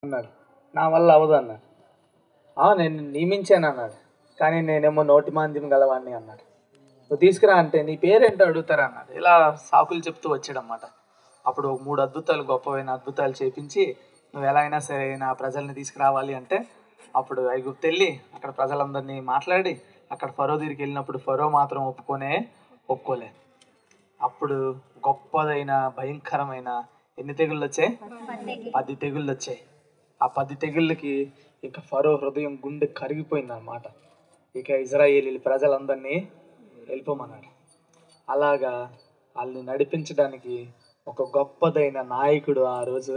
అన్నాడు. నా వల్ల అవ్వదు అన్నాడు. నేను నియమించాను అన్నాడు. కానీ నేనేమో నోటి మాంద్యం గలవాడిని అన్నాడు. నువ్వు తీసుకురా అంటే నీ పేరేంటో అడుగుతారా అన్నాడు. ఇలా సాకులు చెప్తూ వచ్చాడనమాట. అప్పుడు 3 అద్భుతాలు, గొప్పవైన అద్భుతాలు చేపించి నువ్వు ఎలా అయినా సరే నా ప్రజల్ని తీసుకురావాలి అంటే అప్పుడు ఐగుప్తు వెళ్ళి అక్కడ ప్రజలందరినీ మాట్లాడి అక్కడ ఫరో దగ్గరికి వెళ్ళినప్పుడు ఫరో మాత్రం ఒప్పుకోలే. అప్పుడు గొప్పదైన భయంకరమైన ఎన్ని తెగుళ్ళు వచ్చాయి? 10 తెగుళ్ళు వచ్చాయి. ఆ 10 తెగుళ్ళకి ఇక ఫరో హృదయం గుండె కరిగిపోయిందనమాట. ఇక ఇజ్రాయేలీ ప్రజలందరినీ వెళ్ళిపోమన్నాడు. అలాగా వాళ్ళని నడిపించడానికి ఒక గొప్పదైన నాయకుడు ఆ రోజు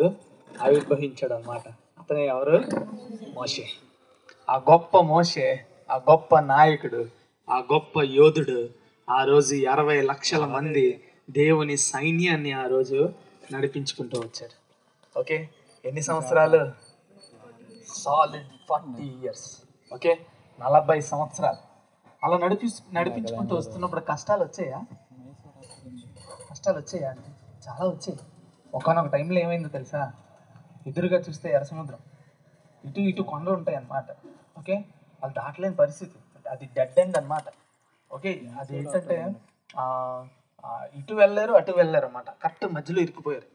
ఆవిర్భవించాడు అనమాట. అతనే ఎవరు? మోషే. ఆ గొప్ప మోషే, ఆ గొప్ప నాయకుడు, ఆ గొప్ప యోధుడు ఆ రోజు 60 లక్షల మంది దేవుని సైన్యాన్ని ఆ రోజు నడిపించుకుంటూ వచ్చాడు. ఓకే, ఎన్ని సంవత్సరాలు? Solid 40 years. ఓకే, 40 సంవత్సరాలు అలా నడిపించుకుంటూ వస్తున్నప్పుడు కష్టాలు వచ్చాయా? అంటే చాలా వచ్చాయి. ఒకనొక టైంలో ఏమైందో తెలుసా? ఎదురుగా చూస్తే ఎర్ర సముద్రం, ఇటు కొండలు ఉంటాయి అన్నమాట. ఓకే, వాళ్ళు దాటలేని పరిస్థితి, అది డెడ్ ఎండ్ అనమాట. ఓకే, అది ఏంటంటే ఇటు వెళ్ళారు అటు వెళ్ళారు అన్నమాట. కరెక్ట్ మధ్యలో ఇరుక్కుపోయారు.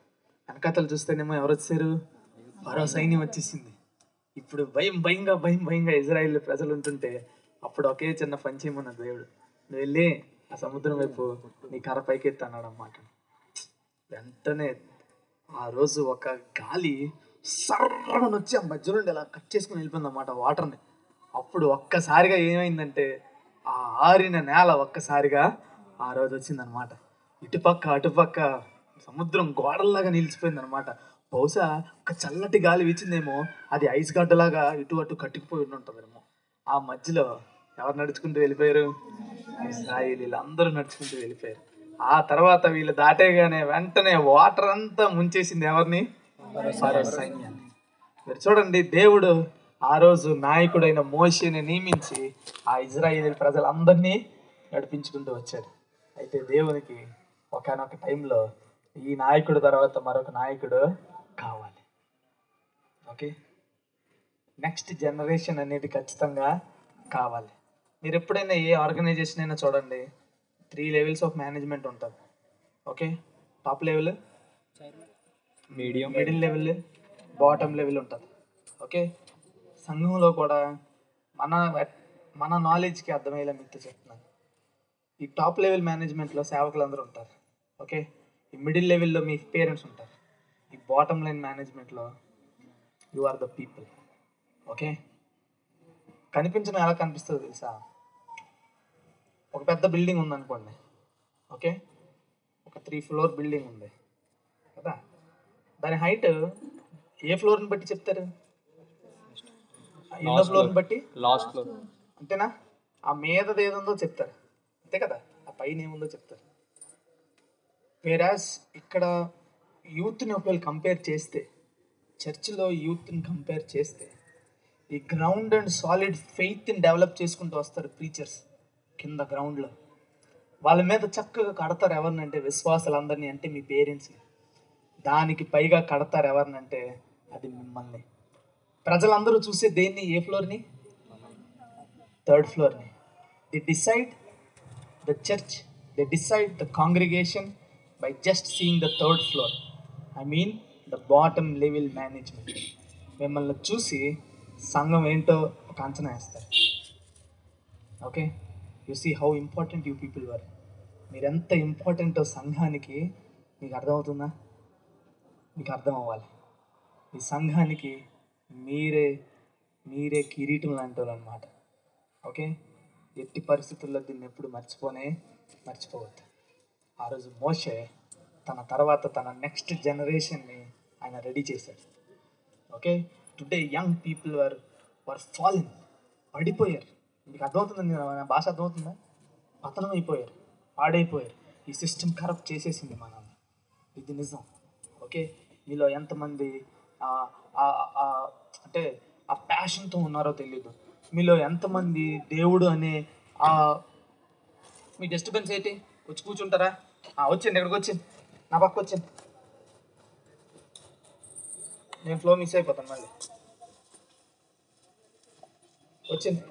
వెనకాతలు చూస్తేనేమో ఎవరు వచ్చారు? ఫరో సైన్యం వచ్చేసింది. ఇప్పుడు భయంగా ఇజ్రాయేల్ ప్రజలు ఉంటుంటే అప్పుడు ఒకే చిన్న పని చేయమన్న దేవుడు, నువ్వు వెళ్ళి ఆ సముద్రం వైపు నీ కర్ర పైకెత్తి అన్నాడు అన్నమాట. వెంటనే ఆ రోజు ఒక గాలి సర్రమని వచ్చి ఆ మధ్య నుండి ఇలా కట్ చేసుకుని వెళ్ళిపోయింది అన్నమాట వాటర్ని. అప్పుడు ఒక్కసారిగా ఏమైందంటే ఆ ఆరిన నేల ఒక్కసారిగా ఆ రోజు వచ్చిందనమాట. ఇటుపక్క అటుపక్క సముద్రం గోడల్లాగా నిలిచిపోయింది అనమాట. బహుశా ఒక చల్లటి గాలి వీచిందేమో, అది ఐస్ గడ్డలాగా ఇటు అటు కట్టుకుపోయి ఉంటుందేమో. ఆ మధ్యలో ఎవరు నడుచుకుంటూ వెళ్ళిపోయారు? ఇశ్రాయేలీలు అందరూ నడుచుకుంటూ వెళ్ళిపోయారు. ఆ తర్వాత వీళ్ళు దాటేగానే వెంటనే వాటర్ అంతా ముంచేసింది ఎవరిని? ఫరో సైన్యాన్ని. మీరు చూడండి, దేవుడు ఆ రోజు నాయకుడైన మోషేని నియమించి ఆ ఇజ్రాయేల్ ప్రజలందరినీ నడిపించుకుంటూ వచ్చాడు. అయితే దేవునికి ఒకనొక టైంలో ఈ నాయకుడు తర్వాత మరొక నాయకుడు కావాలి. ఓకే, నెక్స్ట్ జనరేషన్ అనేది ఖచ్చితంగా కావాలి. మీరు ఎప్పుడైనా ఏ ఆర్గనైజేషన్ అయినా చూడండి, 3 levels ఆఫ్ మేనేజ్మెంట్ ఉంటుంది. Okay, top level, middle level, bottom level ఉంటుంది. ఓకే, సంఘంలో కూడా మన నాలెడ్జ్కి అర్థమయ్యేలా మీతో చెప్తున్నాను. ఈ టాప్ లెవెల్ మేనేజ్మెంట్లో సేవకులు అందరూ ఉంటారు. ఓకే, ఈ మిడిల్ లెవెల్లో మీ పేరెంట్స్ ఉంటారు. ఈ బాటమ్ లైన్ మేనేజ్మెంట్లో you are the people. Okay, కనిపించడం ఎలా కనిపిస్తుందో తెలుసా? ఒక పెద్ద బిల్డింగ్ ఉందనుకోండి. ఓకే, ఒక 3 floor బిల్డింగ్ ఉంది కదా. దాని హైట్ ఏ ఫ్లోర్ని బట్టి చెప్తారు? ఎన్నో ఫ్లోర్ని బట్టి? Last floor. అంతేనా? ఆ మీదది ఏదుందో చెప్తారు, అంతే కదా. ఆ పైన ఏముందో చెప్తారు. వేరాస్ ఇక్కడ యూత్ని ఒకవేళ కంపేర్ చేస్తే, చర్చిలో యూత్ని కంపేర్ చేస్తే, ఈ గ్రౌండ్ అండ్ సాలిడ్ ఫెయిత్ని డెవలప్ చేసుకుంటూ వస్తారు ప్రీచర్స్. కింద గ్రౌండ్లో వాళ్ళ మీద చక్కగా కడతారు ఎవరినంటే విశ్వాసాలందరినీ, అంటే మీ పేరెంట్స్ని. దానికి పైగా కడతారు ఎవరినంటే అది మిమ్మల్ని. ప్రజలందరూ చూసే దేన్ని? ఏ ఫ్లోర్ని? 3rd floorని. The decide the church, the decide the congregation by just seeing the 3rd floor. I mean the bottom level management. మిమ్మల్ని చూసి సంఘం ఏంటో ఒక అంచనా వేస్తారు. Okay, you see how important you people were. మీరు ఎంత ఇంపార్టెంటో సంఘానికి మీకు అర్థమవుతుందా? మీకు అర్థం అవ్వాలి. ఈ సంఘానికి మీరే కిరీటం లాంటి వాళ్ళు అనమాట. ఓకే, ఎట్టి పరిస్థితుల్లో దీన్ని ఎప్పుడు మర్చిపోవద్దు. ఆ రోజు మోషే తన తర్వాత తన నెక్స్ట్ జనరేషన్ని ఆయన రెడీ చేశాడు. Okay, today young people were fallen, పడిపోయారు. మీకు అర్థమవుతుందండి, నా భాష అర్థమవుతుందా? పతనం అయిపోయారు, పాడైపోయారు. ఈ సిస్టమ్ కరప్ట్ చేసేసింది మనల్ని. ఇది నిజం. ఓకే, మీలో ఎంతమంది అంటే ఆ ప్యాషన్తో ఉన్నారో తెలీదు. మీలో ఎంతమంది దేవుడు అనే మీ డిస్టర్బెన్స్ ఏంటి? వచ్చి కూర్చుంటారా? వచ్చింది, ఇక్కడికి వచ్చింది, నా పక్క వచ్చింది. నేను ఫ్లో మిస్ అయిపోతాను మళ్ళీ. వచ్చింది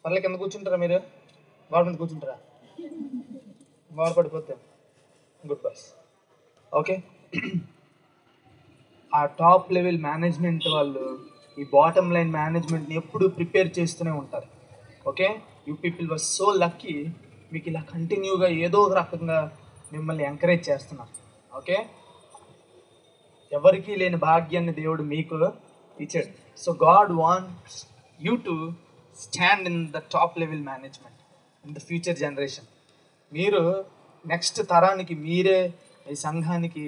పర్లే. కింద కూర్చుంటారా మీరు? గోడ మీద కూర్చుంటారా? గోడ పడిపోతే గుడ్ బాస్. ఓకే, ఆ టాప్ లెవెల్ మేనేజ్మెంట్ వాళ్ళు ఈ బాటమ్ లైన్ మేనేజ్మెంట్ని ఎప్పుడు ప్రిపేర్ చేస్తూనే ఉంటారు. Okay, you people were so lucky, మీకు ఇలా కంటిన్యూగా ఏదో ఒక రకంగా మిమ్మల్ని ఎంకరేజ్ చేస్తున్నారు. ఓకే, ఎవరికీ లేని భాగ్యాన్ని దేవుడు మీకు ఇచ్చాడు. So God wants you to stand in the top level management in the future generation. మీరు నెక్స్ట్ తరానికి మీరే ఈ సంఘానికి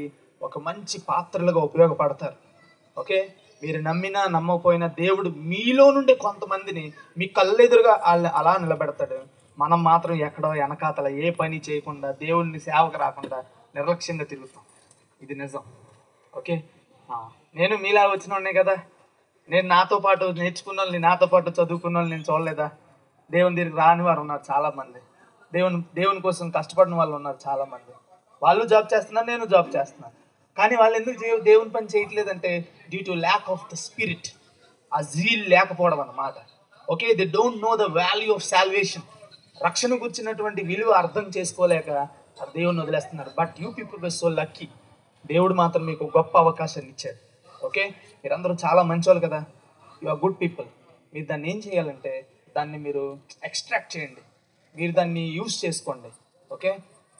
ఒక మంచి పాత్రలుగా ఉపయోగపడతారు. ఓకే, మీరు నమ్మినా నమ్మకపోయినా దేవుడు మీలో నుండి కొంతమందిని మీ కళ్ళెదురుగా అలా నిలబెడతాడు. మనం మాత్రం ఎక్కడో వెనకాతల ఏ పని చేయకుండా దేవుడిని సేవకు రాకుండా నిర్లక్ష్యంగా తిరుగుతాం. ఇది నిజం. ఓకే, నేను మీలా వచ్చిన వాడినే కదా. నేను నాతో పాటు నేర్చుకున్న వాళ్ళని, నాతో పాటు చదువుకున్న వాళ్ళని నేను చూడలేదా? దేవుని దగ్గరికి రాని వారు ఉన్నారు చాలామంది. దేవుని కోసం కష్టపడిన వాళ్ళు ఉన్నారు చాలామంది. వాళ్ళు జాబ్ చేస్తున్నారు, నేను జాబ్ చేస్తున్నాను. కానీ వాళ్ళు ఎందుకు దేవుని పని చేయట్లేదంటే due to lack of the spirit. ఆ జీల్ లేకపోవడం అన్నమాట. Okay, they don't know the value of salvation. రక్షణ గురించినటువంటి విలువ అర్థం చేసుకోలేక దేవుని వదిలేస్తున్నారు. But you people were so lucky. దేవుడు మాత్రం మీకు గొప్ప అవకాశాన్ని ఇచ్చాడు. ఓకే, మీరందరూ చాలా మంచోళ్ళు కదా. You are good people. మీరు దాన్ని ఏం చేయాలంటే దాన్ని మీరు ఎక్స్ట్రాక్ట్ చేయండి, మీరు దాన్ని యూజ్ చేసుకోండి. ఓకే,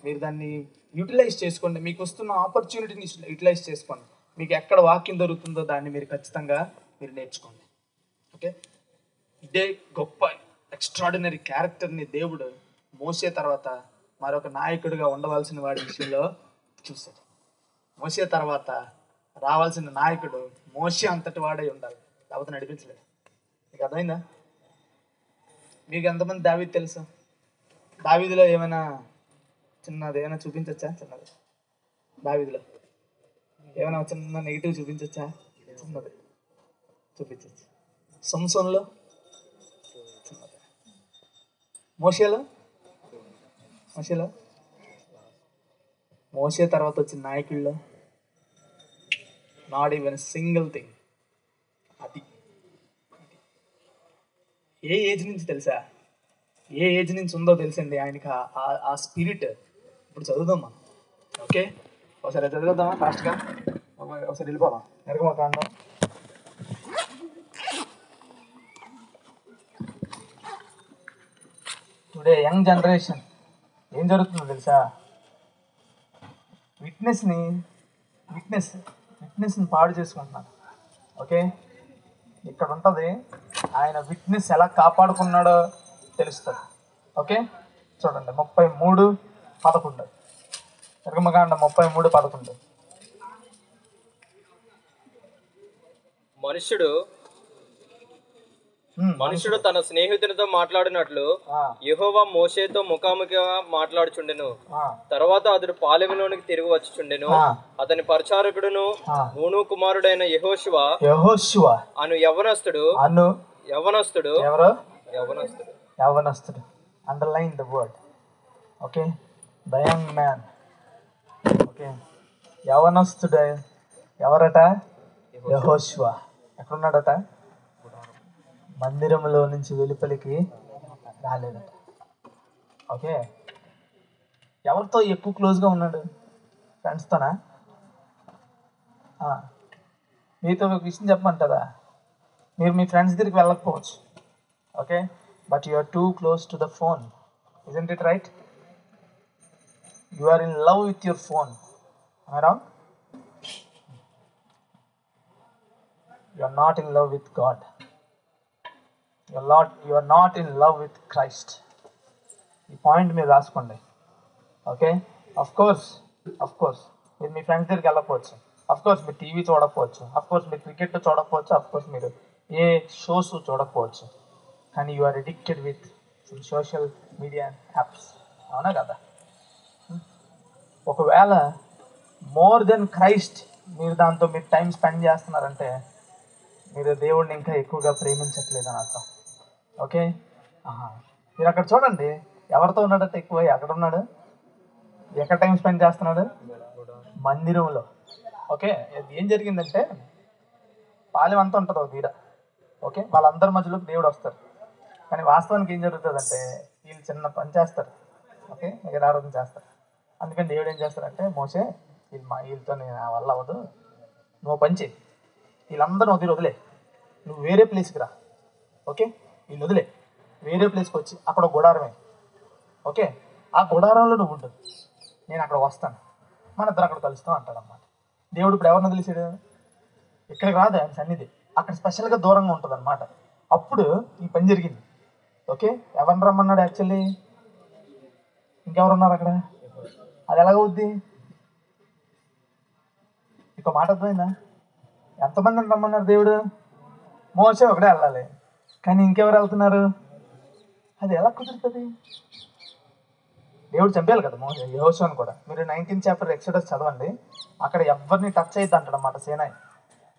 మీరు దాన్ని యూటిలైజ్ చేసుకోండి. మీకు వస్తున్న ఆపర్చునిటీని యూటిలైజ్ చేసుకోండి. మీకు ఎక్కడ వాక్యం దొరుకుతుందో దాన్ని మీరు ఖచ్చితంగా మీరు నేర్చుకోండి. ఓకే, ఇదే గొప్ప ఎక్స్ట్రాడినరీ క్యారెక్టర్ని దేవుడు మోసే తర్వాత మరొక నాయకుడిగా ఉండవలసిన వాడి విషయంలో చూస్తాడు. మోసే తర్వాత రావాల్సిన నాయకుడు మోసే అంతటి వాడై ఉండాలి, లేకపోతే నడిపించలేదు. మీకు అర్థమైందా? మీకు ఎంతమంది దావీదు తెలుసు? దావీదులో ఏమైనా చూపించచ్చా? చిన్నది దావీదులో ఏమైనా చిన్న నెగిటివ్ చూపించచ్చా? చిన్నది చూపించచ్చు. సంసోన్లో చిన్నది. మోషేలో మోసే తర్వాత వచ్చిన నాయకుల్లో నాట్ ఈవెన్ సింగిల్ థింగ్. అది ఏ ఏజ్ నుంచి తెలుసా? ఏ ఏజ్ నుంచి ఉందో తెలుసండి ఆయనకి ఆ స్పిరిట్. ఇప్పుడు చదువుదాం మనం. ఓకే, ఒకసారి చదువుదామా ఫాస్ట్గా? ఒకసారి వెళ్ళిపోదాం నిర్గమకాండం. టుడే యంగ్ జనరేషన్ ఏం జరుగుతుందో తెలుసా? విట్నెస్ని పాడు చేసుకుంటున్నారు. ఓకే, ఇక్కడ ఉంటుంది ఆయన విట్నెస్ ఎలా కాపాడుకున్నాడో తెలుస్తుంది. ఓకే, చూడండి 33:11 నిర్గమకాండం 33:11. మనుషుడు తన స్నేహితునితో మాట్లాడినట్లు యెహోవా మోషేతో ముఖాముఖిగా మాట్లాడుచుండెను. తర్వాత అతడు పాలెములోనికి తిరిగి వచ్చుచుండెను. అతని పరిచారకుడును నూను కుమారుడైన యెహోషువ అను యవనస్తుడు underline the word. Okay, the young man. Okay, యవనస్తుడు ఎవరట? యెహోషువ. ఎక్కడున్నాడట? మందిరంలో నుంచి వెలుపలికి రాలేదట. ఓకే, ఎవరితో ఎక్కువ క్లోజ్గా ఉన్నాడు? ఫ్రెండ్స్తోనా? మీతో ఒక విషయం చెప్పమంటారా? మీరు మీ ఫ్రెండ్స్ దగ్గరికి వెళ్ళకపోవచ్చు. Okay, but you are too close to the phone. Isn't it right? You are in love with your phone. Am I wrong? You are not in love with God. You are not in love with Christ. ఈ point మీరు రాసుకోండి. Okay, of course మీరు మీ friends దగ్గరికి వెళ్ళకపోవచ్చు. Of course మీరు TV చూడకపోవచ్చు. Of course మీరు క్రికెట్ చూడకపోవచ్చు. అఫ్ కోర్స్ మీరు ఏ షోస్ చూడకపోవచ్చు. కానీ you are addicted with social media apps. అవునా కదా? ఒకవేళ మోర్ దెన్ క్రైస్ట్ మీరు దాంతో మీరు టైం స్పెండ్ చేస్తున్నారంటే మీరు దేవుడిని ఇంకా ఎక్కువగా ప్రేమించట్లేదని అర్థం. ఓకే, మీరు అక్కడ చూడండి ఎవరితో ఉన్నాడంటే ఎక్కువ. ఎక్కడ ఉన్నాడు? ఎక్కడ టైం స్పెండ్ చేస్తున్నాడు? మందిరంలో. ఓకే, ఏం జరిగిందంటే పాలెం అంతా ఉంటుంది ఒక తీర. ఓకే, వాళ్ళందరి మధ్యలోకి దేవుడు వస్తారు. కానీ వాస్తవానికి ఏం జరుగుతుందంటే వీళ్ళు చిన్న పని చేస్తారు. ఓకే, విగ్రహారాధన చేస్తారు. అందుకని దేవుడు ఏం చేస్తారంటే, మోసే వీళ్ళతో నా వల్ల అవ్వదు, నువ్వు పని చేయి, వీళ్ళందరూ వదిలే, నువ్వు వేరే ప్లేస్కి రా. ఓకే, వీళ్ళు వదిలే, వేరే ప్లేస్కి వచ్చి అక్కడ ఒక గుడారమే. ఓకే, ఆ గుడారంలో నువ్వు ఉండు, నేను అక్కడ వస్తాను, మన ఇద్దరు అక్కడ కలుస్తాం అంటాడన్నమాట. దేవుడు ఇప్పుడు ఎవరిని వదిలేసాడు? ఇక్కడికి రాదు, ఆయన సన్నిధి అక్కడ స్పెషల్గా దూరంగా ఉంటుంది అనమాట. అప్పుడు ఈ పని జరిగింది. ఓకే, ఎవరిని రమ్మన్నాడు యాక్చువల్లీ? ఇంకెవరు ఉన్నారు అక్కడ? అది ఎలాగవుద్ది? ఇక మాట అర్థమైందా? ఎంతమందిని రమ్మన్నారు దేవుడు? మోసే ఒకడే వెళ్ళాలి, కానీ ఇంకెవరు వెళ్తున్నారు? అది ఎలా కుదురుతుంది? దేవుడు చంపేయాలి కదా మోసే, యెహోషువని కూడా. మీరు 19th చాప్టర్ ఎక్సోడస్ చదవండి, అక్కడ ఎవరిని టచ్ అయ్యిద్ది అంటాడు అన్నమాట సేనాయి.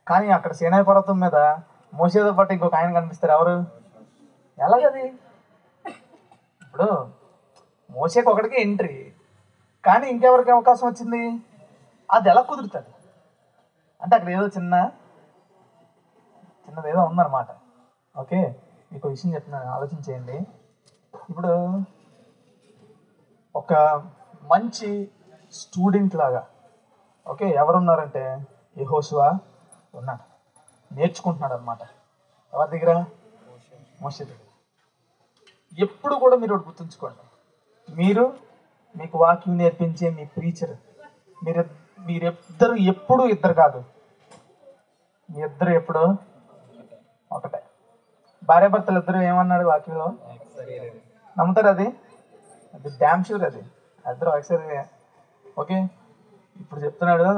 కానీ అక్కడ సేనాయి పర్వతం మీద మోసేతో పాటు ఇంకొక ఆయన కనిపిస్తారు. ఎవరు? ఎలాగది? ఇప్పుడు మోసేకి ఒకటికి ఎంట్రీ, కానీ ఇంకెవరికి అవకాశం వచ్చింది? అది ఎలా కుదురుతుంది అంటే అక్కడ ఏదో చిన్నదేదో ఉందన్నమాట. ఓకే, మీకు విషయం చెప్తున్నాను, ఆలోచన చేయండి. ఇప్పుడు ఒక మంచి స్టూడెంట్ లాగా, ఓకే, ఎవరున్నారంటే యెహోషువ ఉన్నాడు, నేర్చుకుంటున్నాడు అనమాట. ఎవరి దగ్గర? మోషే దగ్గర. ఎప్పుడు కూడా మీరు ఒకటి గుర్తుంచుకోండి, మీకు వాక్యం నేర్పించే మీ ప్రీచర్ మీరిద్దరు ఎప్పుడు ఇద్దరు కాదు, మీ ఇద్దరు ఎప్పుడు ఒకటే. భార్యాభర్తలు ఇద్దరు ఏమన్నాడు వాక్యంలో? నమ్ముతారు? అది డ్యామ్ షూర్, అది ఇద్దరు ఒకసారి. ఓకే, ఇప్పుడు చెప్తున్నాడు,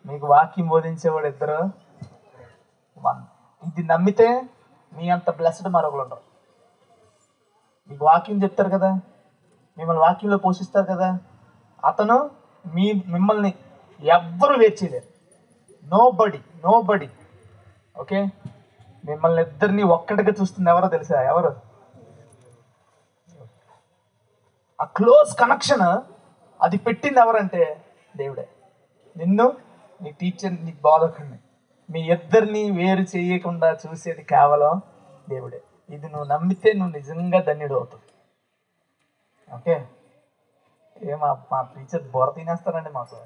మీకు వాక్యం బోధించేవాడు ఇద్దరు వన్. ఇది నమ్మితే మీ అంత బ్లెస్డ్ మరొకరు ఉండరు. మీకు వాక్యం చెప్తారు కదా, మిమ్మల్ని వాక్యంలో పోషిస్తారు కదా, అతను మిమ్మల్ని ఎవ్వరు వేర్చేయలేరు. నో బడి. ఓకే, మిమ్మల్ని ఇద్దరిని ఒక్కటిగా చూస్తుంది ఎవరో తెలుసా? ఎవరు? ఆ క్లోజ్ కనెక్షన్ అది పెట్టింది ఎవరంటే దేవుడే. నిన్ను, నీ టీచర్, నీ బోధకుడిని, మీ ఇద్దరిని వేరు చేయకుండా చూసేది కేవలం దేవుడే. ఇది నువ్వు నమ్మితే నువ్వు నిజంగా ధన్యుడు అవుతావు. ఓకే, మా టీచర్ బొర తినేస్తారండి. మాకు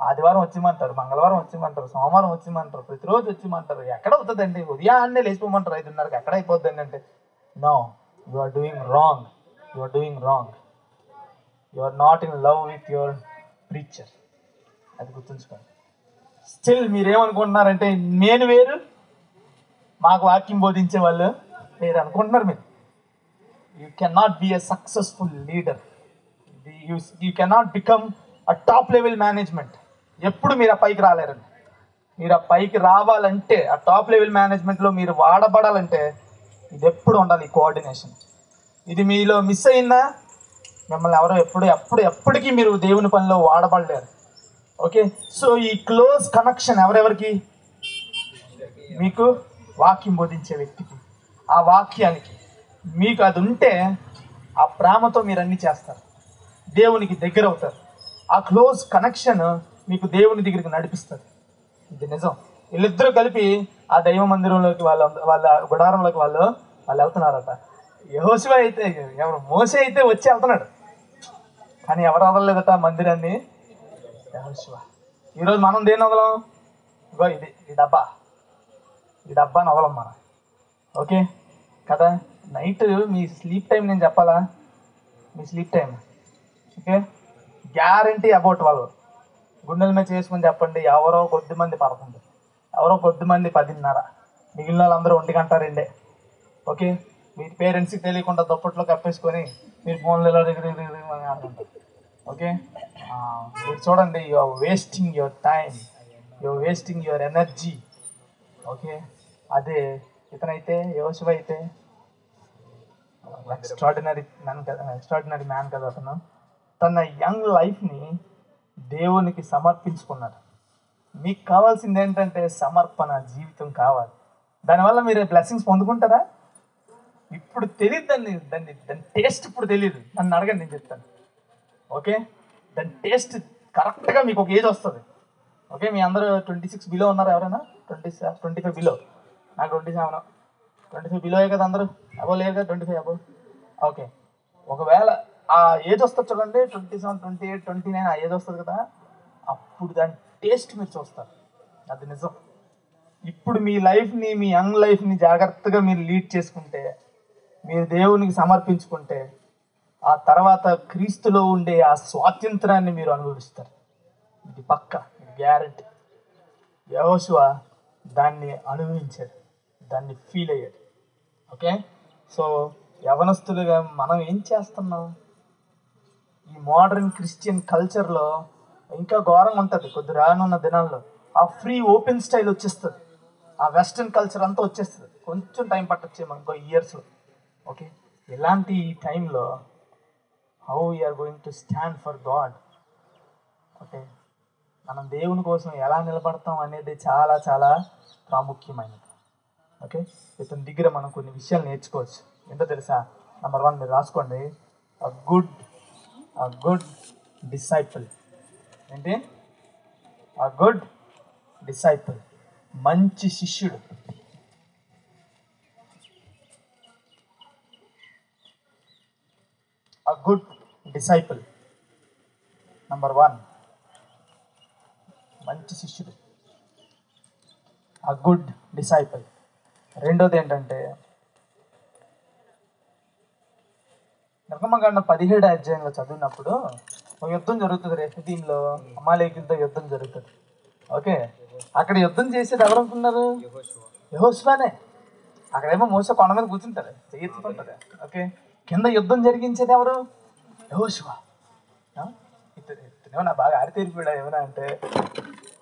ఆదివారం వచ్చిమంటారు, మంగళవారం వచ్చిమంటారు, సోమవారం వచ్చిమంటారు, ప్రతిరోజు వచ్చిమంటారు. ఎక్కడ అవుతుందండి? ఉదయాన్నే లేచిపోమంటారు 5:30కి. ఎక్కడ అయిపోద్దండి అంటే, no, you are doing wrong. You are not in love with your preacher. అది గుర్తుంచుకోండి. స్టిల్ మీరేమనుకుంటున్నారంటే నేను వేరు, మాకు వాక్యం బోధించే వాళ్ళు వేరు అనుకుంటున్నారు మీరు. You cannot be a successful leader. You cannot become a top level management. ఎప్పుడు మీరు ఆ పైకి రాలేరండి. మీరు ఆ పైకి రావాలంటే, ఆ టాప్ లెవెల్ మేనేజ్మెంట్లో మీరు వాడబడాలంటే ఇది ఎప్పుడు ఉండాలి, ఈ కోఆర్డినేషన్. ఇది మీలో మిస్ అయిందా మిమ్మల్ని ఎవరో ఎప్పటికీ మీరు దేవుని పనిలో వాడబడలేరు. ఓకే, సో ఈ క్లోజ్ కనెక్షన్ ఎవరెవరికి? మీకు వాక్యం బోధించే వ్యక్తికి, ఆ వాక్యానికి. మీకు అది ఉంటే ఆ ప్రేమతో మీరు అన్నీ చేస్తారు, దేవునికి దగ్గర అవుతారు. ఆ క్లోజ్ కనెక్షన్ మీకు దేవుని దగ్గరికి నడిపిస్తుంది. ఇది నిజం. వీళ్ళిద్దరూ కలిపి ఆ దైవ మందిరంలోకి వాళ్ళ గుడారంలోకి వాళ్ళు వెళ్తున్నారట. యెహోషువ అయితే, మోషే అయితే వచ్చి వెళ్తున్నాడు, కానీ ఎవరు వదలలేదట మందిరాన్ని? యెహోషువ. ఈరోజు మనం దేన్ని వదలం? ఇగో ఈ డబ్బాని వదలం మనం. ఓకే కదా? నైట్ మీ స్లీప్ టైం నేను చెప్పాలా? మీ sleep time okay, guarantee about వాళ్ళు గుండెల మీద చేసుకుని చెప్పండి. ఎవరో కొద్దిమంది 11, ఎవరో కొద్దిమంది 10:30, మిగిలిన వాళ్ళందరూ 1 గంట 2. ఓకే, మీ పేరెంట్స్కి తెలియకుండా దుప్పట్లో కప్పేసుకొని మీరు ఫోన్లలో దగ్గర ఆడుకుంటారు. ఓకే, మీరు చూడండి, you are wasting your time, you are wasting your energy. Okay, అదే ఇతనైతే, యెహోషువ అయితే ఎక్స్ట్రాడినరీ మ్యాన్ కదా అతను. తన యంగ్ లైఫ్ని దేవునికి సమర్పించుకున్నాడు. మీకు కావాల్సింది ఏంటంటే సమర్పణ జీవితం కావాలి. దానివల్ల మీరు బ్లెస్సింగ్స్ పొందుకుంటారా? ఇప్పుడు తెలియదు, దాని టేస్ట్ ఇప్పుడు తెలియదు. నన్ను అడగండి, నేను చెప్తాను. ఓకే, దాని టేస్ట్ కరెక్ట్గా మీకు ఒక ఏజ్ వస్తుంది. ఓకే, మీ అందరూ 26 బిలో ఉన్నారు ఎవరైనా? 25 బిలో. నాకు 27. 25 బిలోయే కదా అందరూ, అబో లేరు కదా 25 అబో. ఓకే, ఒకవేళ ఆ ఏజ్ వస్తుంది చూడండి, 27, 28, 29 ఆ ఏజ్ వస్తుంది కదా, అప్పుడు దాని టేస్ట్ మీరు చూస్తారు. అది నిజం. ఇప్పుడు మీ లైఫ్ని, మీ యంగ్ లైఫ్ని జాగ్రత్తగా మీరు లీడ్ చేసుకుంటే, మీరు దేవునికి సమర్పించుకుంటే, ఆ తర్వాత క్రీస్తులో ఉండే ఆ స్వాతంత్రాన్ని మీరు అనుభవిస్తారు. ఇది పక్క, ఇది గ్యారెంటీ. యెహోషువ దాన్ని అనుభవించాడు, దాన్ని ఫీల్ అయ్యాడు. ఓకే, సో యవనస్తులుగా మనం ఏం చేస్తున్నాం? ఈ మోడర్న్ క్రిస్టియన్ కల్చర్లో ఇంకా ఘోరంగా ఉంటుంది. కొద్ది రానున్న దినాల్లో ఆ ఫ్రీ ఓపెన్ స్టైల్ వచ్చేస్తుంది, ఆ వెస్ట్రన్ కల్చర్ అంతా వచ్చేస్తుంది. కొంచెం టైం పట్టొచ్చేమో ఇంకో ఇయర్స్లో. ఓకే, ఇలాంటి టైంలో how we are going to stand for God. Okay, మనం దేవుని కోసం ఎలా నిలబడతాం అనేది చాలా చాలా ప్రాముఖ్యమైనది. ఓకే, ఇతని దగ్గర మనం కొన్ని విషయాలు నేర్చుకోవచ్చు. ఏంటో తెలుసా? నెంబర్ 1 మీరు రాసుకోండి, అ గుడ్ డిసైపుల్. ఏంటి? అ గుడ్ డిసైపుల్, మంచి శిష్యుడు. అ గుడ్ డిసైపుల్ నెంబర్ 1, మంచి శిష్యుడు, అ గుడ్ డిసైపుల్. రెండోది ఏంటంటే, నిర్గమకాండం 17వ అధ్యాయంలో చదివినప్పుడు ఒక యుద్ధం జరుగుతుంది. రెఫీదీంలో అమాలేకీయులతో యుద్ధం జరుగుతుంది. ఓకే, అక్కడ యుద్ధం చేసేది ఎవరు అనుకున్నారు? యెహోషువనే. అక్కడేమో మోసే కొండ మీద కూర్చుంటారు, చెయ్యెత్తుకుంటారు. ఓకే, కింద యుద్ధం జరిగించేది ఎవరు? యెహోషువ. ఇతనేమో నా బాగా ఆరితేరిపోయాడా ఏమైనా అంటే,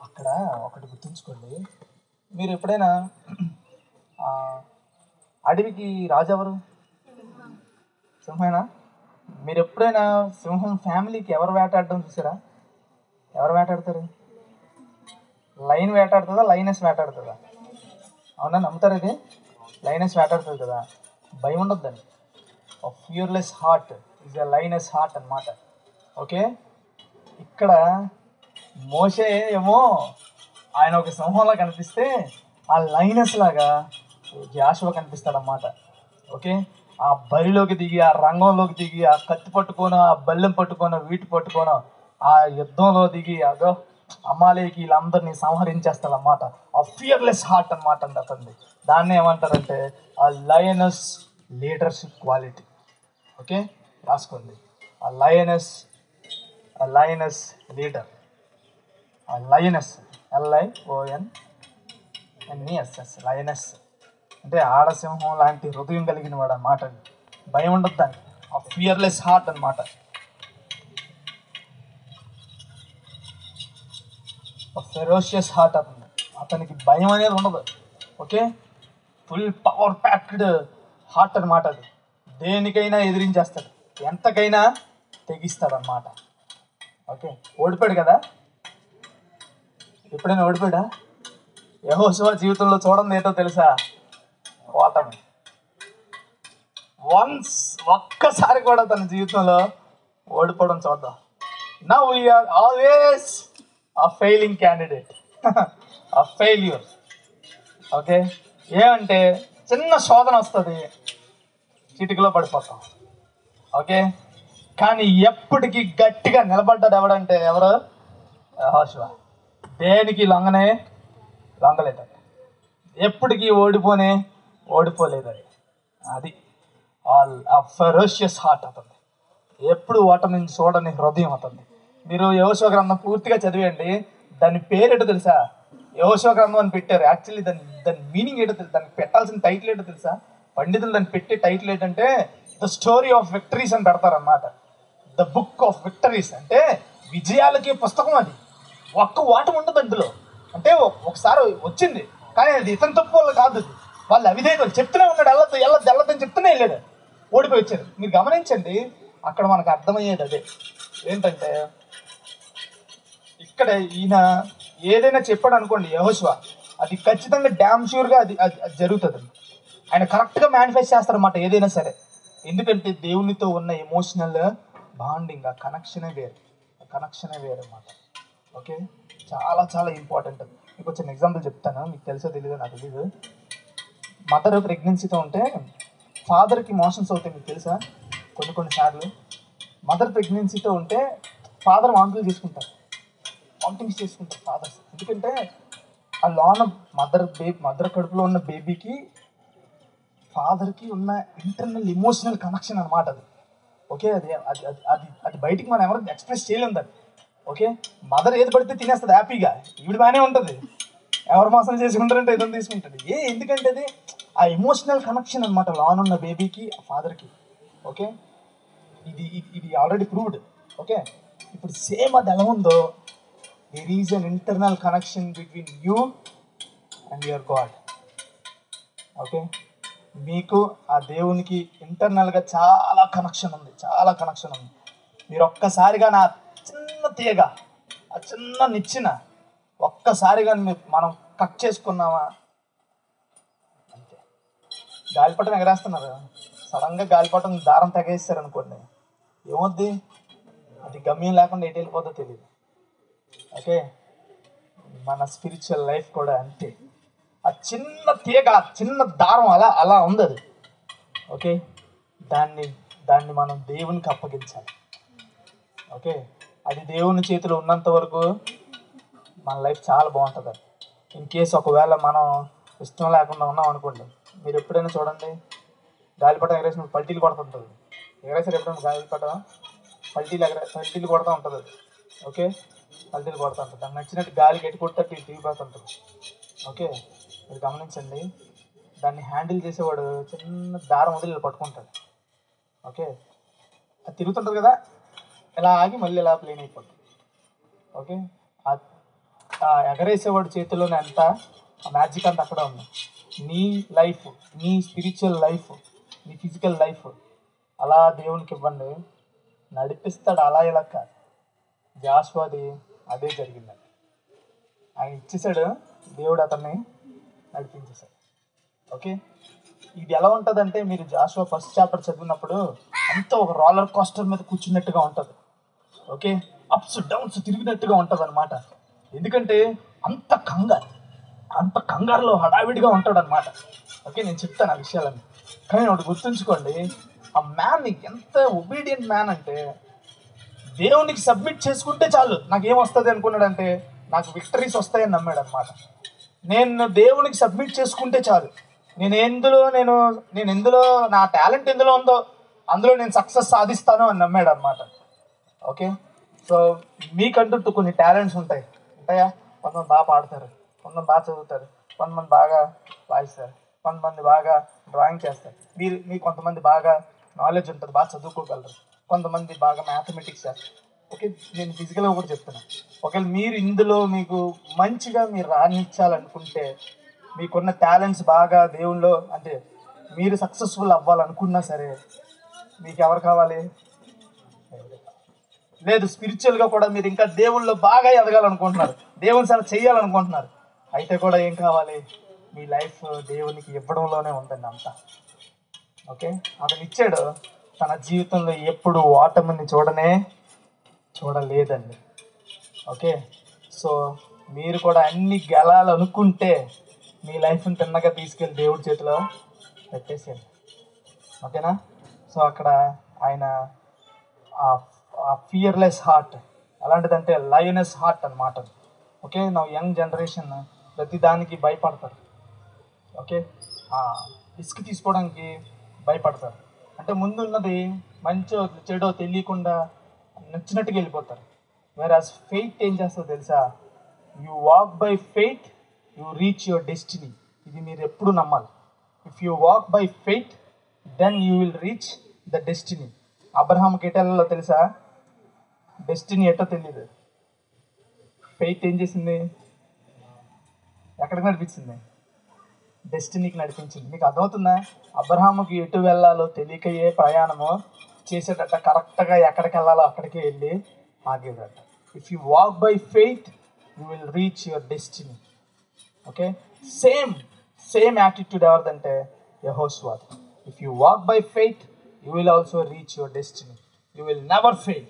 అక్కడ ఒకటి గుర్తుంచుకోండి, మీరు ఎప్పుడైనా అడవికి రాజు ఎవరు? సింహమేనా? మీరు ఎప్పుడైనా సింహం ఫ్యామిలీకి ఎవరు వేటాడడం చూసారా? ఎవరు వేటాడతారు? Line వేటాడుతుందా, lioness వేటాడుతుందా? అవునా, నమ్ముతారు ఇది? లైనెస్ వేటాడుతుంది కదా. భయం ఉండదు దాన్ని. Fearless heart is a lioness heart అన్నమాట. ఓకే, ఇక్కడ మోషే ఏమో ఆయన ఒక సింహంలా కనిపిస్తే, ఆ లైనెస్ లాగా జాషువా కనిపిస్తాడన్నమాట. ఓకే, ఆ బరిలోకి దిగి, ఆ రంగంలోకి దిగి, ఆ కత్తి పట్టుకోనో, ఆ బల్లెం పట్టుకోనో, వీటి పట్టుకోనో, ఆ యుద్ధంలో దిగి అదో అమాలేకి వీళ్ళందరినీ సంహరించేస్తాడన్నమాట. ఆ ఫియర్లెస్ హార్ట్ అన్నమాట అండి అతనిది. దాన్ని ఏమంటారంటే ఆ లయనస్ లీడర్షిప్ క్వాలిటీ. ఓకే, రాసుకోండి, ఆ లయనస్ లీడర్, ఆ లయనస్, LIONNESS, లయనస్ అంటే ఆడసింహం లాంటి హృదయం కలిగిన వాడు అన్నమాట. భయం ఉండదు దానికి. ఆ ఫియర్లెస్ హార్ట్ అన్నమాట. ఫెరోషియస్ హార్ట్ అవుతుంది, అతనికి భయం అనేది ఉండదు. Okay, full power packed heart అనమాట. అది దేనికైనా ఎదిరించేస్తాడు, ఎంతకైనా తెగిస్తాడు అన్నమాట. ఓకే, ఓడిపోయాడు కదా. ఎప్పుడైనా ఓడిపోయాడా? యెహోషువ జీవితంలో చూడండి ఏంటో తెలుసా? ఓటమి. ఒక్కసారి కూడా తన జీవితంలో ఓడిపోవడం చూద్దాం. Now we are always a failing candidate, a failure. Okay, ఏమంటే చిన్న శోధన వస్తుంది, చిటికలో పడిపోతాం. ఓకే, కానీ ఎప్పటికీ గట్టిగా నిలబడ్డాడు ఎవడంటే ఎవరు? యెహోషువ. దేనికి లొంగలేదండి, ఎప్పటికీ ఓడిపోలేదండి. అది ఆ ఫెరోషియస్ హార్ట్ అవుతుంది, ఎప్పుడు ఓటమిని చూడని హృదయం అవుతుంది. మీరు యెహోషువ గ్రంథం పూర్తిగా చదివేయండి. దాని పేరేటో తెలుసా? యెహోషువ గ్రంథం అని పెట్టారు. యాక్చువల్లీ దాని మీనింగ్ ఏంటో తెలుసు, దానికి పెట్టాల్సిన టైటిల్ ఏంటో తెలుసా? పండితులు దాన్ని పెట్టే టైటిల్ ఏంటంటే ద స్టోరీ ఆఫ్ విక్టరీస్ అని పెడతారన్నమాట. ద బుక్ ఆఫ్ విక్టరీస్ అంటే విజయాలకి పుస్తకం. అది ఒక్క ఓటమి ఉండదు అందులో. అంటే ఒకసారి వచ్చింది, కానీ అది ఇతని తప్పు వల్ల కాదు, వాళ్ళు అవిధేయతలు చెప్తూనే ఉన్నాడు, ఎల్లదని చెప్తూనే వెళ్ళాడు, ఓడిపోయి వచ్చారు. మీరు గమనించండి, అక్కడ మనకు అర్థమయ్యేది అదే. ఏంటంటే ఇక్కడ ఈయన ఏదైనా చెప్పాడు అనుకోండి యెహోషువ, అది ఖచ్చితంగా డ్యామ్ షూర్గా అది జరుగుతుంది. ఆయన కరెక్ట్గా మేనిఫెస్ట్ చేస్తారన్నమాట ఏదైనా సరే. ఎందుకంటే దేవునితో ఉన్న ఎమోషనల్ బాండింగ్, ఆ కనెక్షనే వేరు అన్నమాట. ఓకే, చాలా చాలా ఇంపార్టెంట్. మీకు చిన్న ఎగ్జాంపుల్ చెప్తాను, మీకు తెలుసో తెలీదో నాకు తెలీదు. మదర్ ప్రెగ్నెన్సీతో ఉంటే ఫాదర్కి మోషన్స్ అవుతాయి, మీకు తెలుసా? కొన్నిసార్లు మదర్ ప్రెగ్నెన్సీతో ఉంటే ఫాదర్ వామిటింగ్స్ చేసుకుంటారు ఫాదర్స్. ఎందుకంటే ఆ లోన మదర్ కడుపులో ఉన్న బేబీకి ఫాదర్కి ఉన్న ఇంటర్నల్ ఎమోషనల్ కనెక్షన్ అనమాట అది. ఓకే, అది అది అది అది బయటికి మనం ఎవరికి ఎక్స్ప్రెస్ చేయలేము దాన్ని. ఓకే, మదర్ ఏది పడితే తినేస్తుంది హ్యాపీగా, ఈవిడ బాగానే ఉంటుంది, ఎవరు మోసం చేసుకుంటారంటే ఏదో తీసుకుంటుంది. ఎందుకంటే అది ఆ ఎమోషనల్ కనెక్షన్ అనమాట లోనున్న బేబీకి ఫాదర్కి. ఓకే, ఇది ఆల్రెడీ ప్రూవ్డ్. ఓకే, ఇప్పుడు సేమ్ అది ఎలా ఉందో, there is an internal connection between you and your God. Okay, మీకు ఆ దేవునికి ఇంటర్నల్గా చాలా కనెక్షన్ ఉంది. మీరు ఒక్కసారిగా నా చిన్న తీగ, ఆ చిన్న నిచ్చిన ఒక్కసారిగా మనం కట్ చేసుకున్నామా అంతే. గాలిపటం ఎగరేస్తున్నారు, సడన్గా గాలిపటం దారం తెగేస్తారు అనుకోండి, ఏమవుద్ది? అది గమ్యం లేకుండా ఎటు వెళ్ళిపోతుందో తెలియదు. ఓకే, మన స్పిరిచువల్ లైఫ్ కూడా అంతే. ఆ చిన్న తీగ, ఆ చిన్న దారం అలా ఉంది అది. ఓకే, దాన్ని మనం దేవునికి అప్పగించాలి. ఓకే, అది దేవుని చేతిలో ఉన్నంత వరకు మన లైఫ్ చాలా బాగుంటుంది. ఇన్ కేసు ఒకవేళ మనం ఇష్టం లేకుండా ఉన్నాం అనుకోండి, మీరు ఎప్పుడైనా చూడండి, గాలిపటం ఎగరేసిన పల్టీలు కొడుతుంటుంది. ఎగరేసారు ఎప్పుడైనా గాలిపటం? పల్టీలు కొడుతూ ఉంటుంది అది. ఓకే, పల్టీలు కొడుతూ ఉంటుంది, దానికి నచ్చినట్టు గాలికి ఎటు కొడితే తిరిగిపోతుంటుంది. ఓకే, మీరు గమనించండి, దాన్ని హ్యాండిల్ చేసేవాడు చిన్న దారం వదిలి పట్టుకుంటాడు. ఓకే, అది తిరుగుతుంటుంది కదా, ఇలా ఆగి మళ్ళీ ఇలా ప్లేన్ అయిపోతుంది. ఓకే, ఆ ఎగరేసేవాడు చేతిలోనే అంతా ఆ మ్యాజిక్ అంతా అక్కడ ఉంది. నీ లైఫ్, నీ స్పిరిచువల్ లైఫ్, నీ ఫిజికల్ లైఫ్ అలా దేవునికి ఇవ్వండి, నడిపిస్తాడు. అలా ఇలా కాదు. జాషువాది అదే జరిగిందండి. ఆయన ఇచ్చేసాడు, దేవుడు అతన్ని నడిపించేశాడు. ఓకే, ఇది ఎలా ఉంటుందంటే, మీరు జాషువా ఫస్ట్ చాప్టర్ చదివినప్పుడు అంతా ఒక రోలర్ కోస్టర్ మీద కూర్చున్నట్టుగా ఉంటుంది. ఓకే, అప్స్ డౌన్స్ తిరిగినట్టుగా ఉంటుంది అనమాట. ఎందుకంటే అంత కంగారులో హడావిడిగా ఉంటాడు అనమాట. ఓకే, నేను చెప్తాను ఆ విషయాలన్నీ. కానీ ఒకటి గుర్తుంచుకోండి, ఆ మ్యాన్ ఎంత ఒబీడియంట్ మ్యాన్ అంటే, దేవునికి సబ్మిట్ చేసుకుంటే చాలు నాకేమొస్తుంది అనుకున్నాడంటే, నాకు విక్టరీస్ వస్తాయని నమ్మాడు అనమాట. నేను దేవునికి సబ్మిట్ చేసుకుంటే చాలు, నేను ఎందులో నా టాలెంట్ ఎందులో ఉందో అందులో నేను సక్సెస్ సాధిస్తాను అని నమ్మాడు అనమాట. ఓకే, సో మీకంటూ కొన్ని టాలెంట్స్ ఉంటాయా? కొంతమంది బాగా పాడతారు, కొంతమంది బాగా చదువుతారు, కొంతమంది బాగా వాయిస్తారు, కొంతమంది బాగా డ్రాయింగ్ చేస్తారు. మీకు కొంతమంది బాగా నాలెడ్జ్ ఉంటుంది, బాగా చదువుకోగలరు, కొంతమంది బాగా మ్యాథమెటిక్స్ చేస్తారు. ఓకే, నేను ఫిజికల్గా కూడా చెప్తున్నాను. ఒకవేళ మీరు ఇందులో మీకు మంచిగా మీరు రాణించాలనుకుంటే, మీకున్న టాలెంట్స్ బాగా దేవుల్లో అంటే మీరు సక్సెస్ఫుల్ అవ్వాలనుకున్నా సరే, మీకు ఎవరు కావాలి? లేదు, స్పిరిచువల్గా కూడా మీరు ఇంకా దేవుల్లో బాగా ఎదగాలనుకుంటున్నారు, దేవుని సేవ చేయాలనుకుంటున్నారు, అయితే కూడా ఏం కావాలి? మీ లైఫ్ దేవునికి ఇవ్వడంలోనే ఉందండి అంతా. ఓకే, అతను ఇచ్చాడు, తన జీవితంలో ఎప్పుడు ఓటమిని చూడలేదండి. ఓకే, సో మీరు కూడా అన్ని గెలాలనుకుంటే మీ లైఫ్ని తిన్నగా తీసుకెళ్ళి దేవుడి చేతిలో పెట్టేసేయండి. ఓకేనా? సో అక్కడ ఆయన ఆ ఫియర్లెస్ హార్ట్ ఎలాంటిదంటే లయనెస్ హార్ట్ అనమాట. ఓకే, నా యంగ్ జనరేషన్ ప్రతిదానికి భయపడతారు. ఓకే, రిస్క్ తీసుకోవడానికి భయపడతారు. అంటే ముందున్నది మంచో చెడో తెలియకుండా నచ్చినట్టుగా వెళ్ళిపోతారు. వేరాజ్ ఫెయిత్ ఏం చేస్తుందో తెలుసా? You walk by faith, you reach your destiny. ఇది మీరు ఎప్పుడు నమ్మాలి. If you walk by faith, then you will reach the destiny. అబ్రహాంకి ఎటెళ్ళలో తెలుసా? డెస్టినీ ఎటో తెలియదు. ఫెయిత్ ఏం చేసింది? ఎక్కడికి నడిపించింది? డెస్టినీకి నడిపించింది. మీకు అర్థమవుతుందా? అబ్రహాముకి ఎటు వెళ్ళాలో తెలియక ఏ ప్రయాణమో చేసేటట్ట కరెక్ట్గా ఎక్కడికి వెళ్ళాలో అక్కడికి వెళ్ళి ఆగేదట. If you walk by faith, you will reach your destiny. Okay, same attitude ఎవరిదంటే యెహోషువ. If you walk by faith, you will also reach your destiny. You will never fail.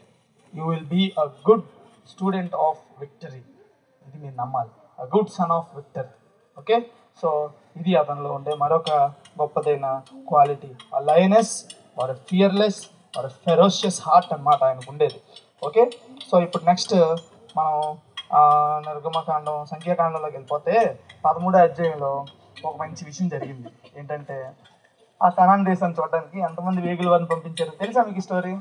You will be a good student of victory. ఇది మీరు నమ్మాలి. a good son of Victor. Okay, so ఇది అతనిలో ఉండే మరొక గొప్పదైన క్వాలిటీ. ఆ lioness or fearless or ferocious heart అనమాట ఆయనకు ఉండేది. ఓకే, సో ఇప్పుడు నెక్స్ట్ మనం నిర్గమకాండం సంఖ్యాకాండంలోకి వెళ్ళిపోతే 13వ అధ్యాయంలో ఒక మంచి విషయం జరిగింది. ఏంటంటే ఆ కనాన్ దేశాన్ని చూడడానికి ఎంతమంది వేగుల వారిని పంపించారు తెలుసా మీకు ఈ స్టోరీ?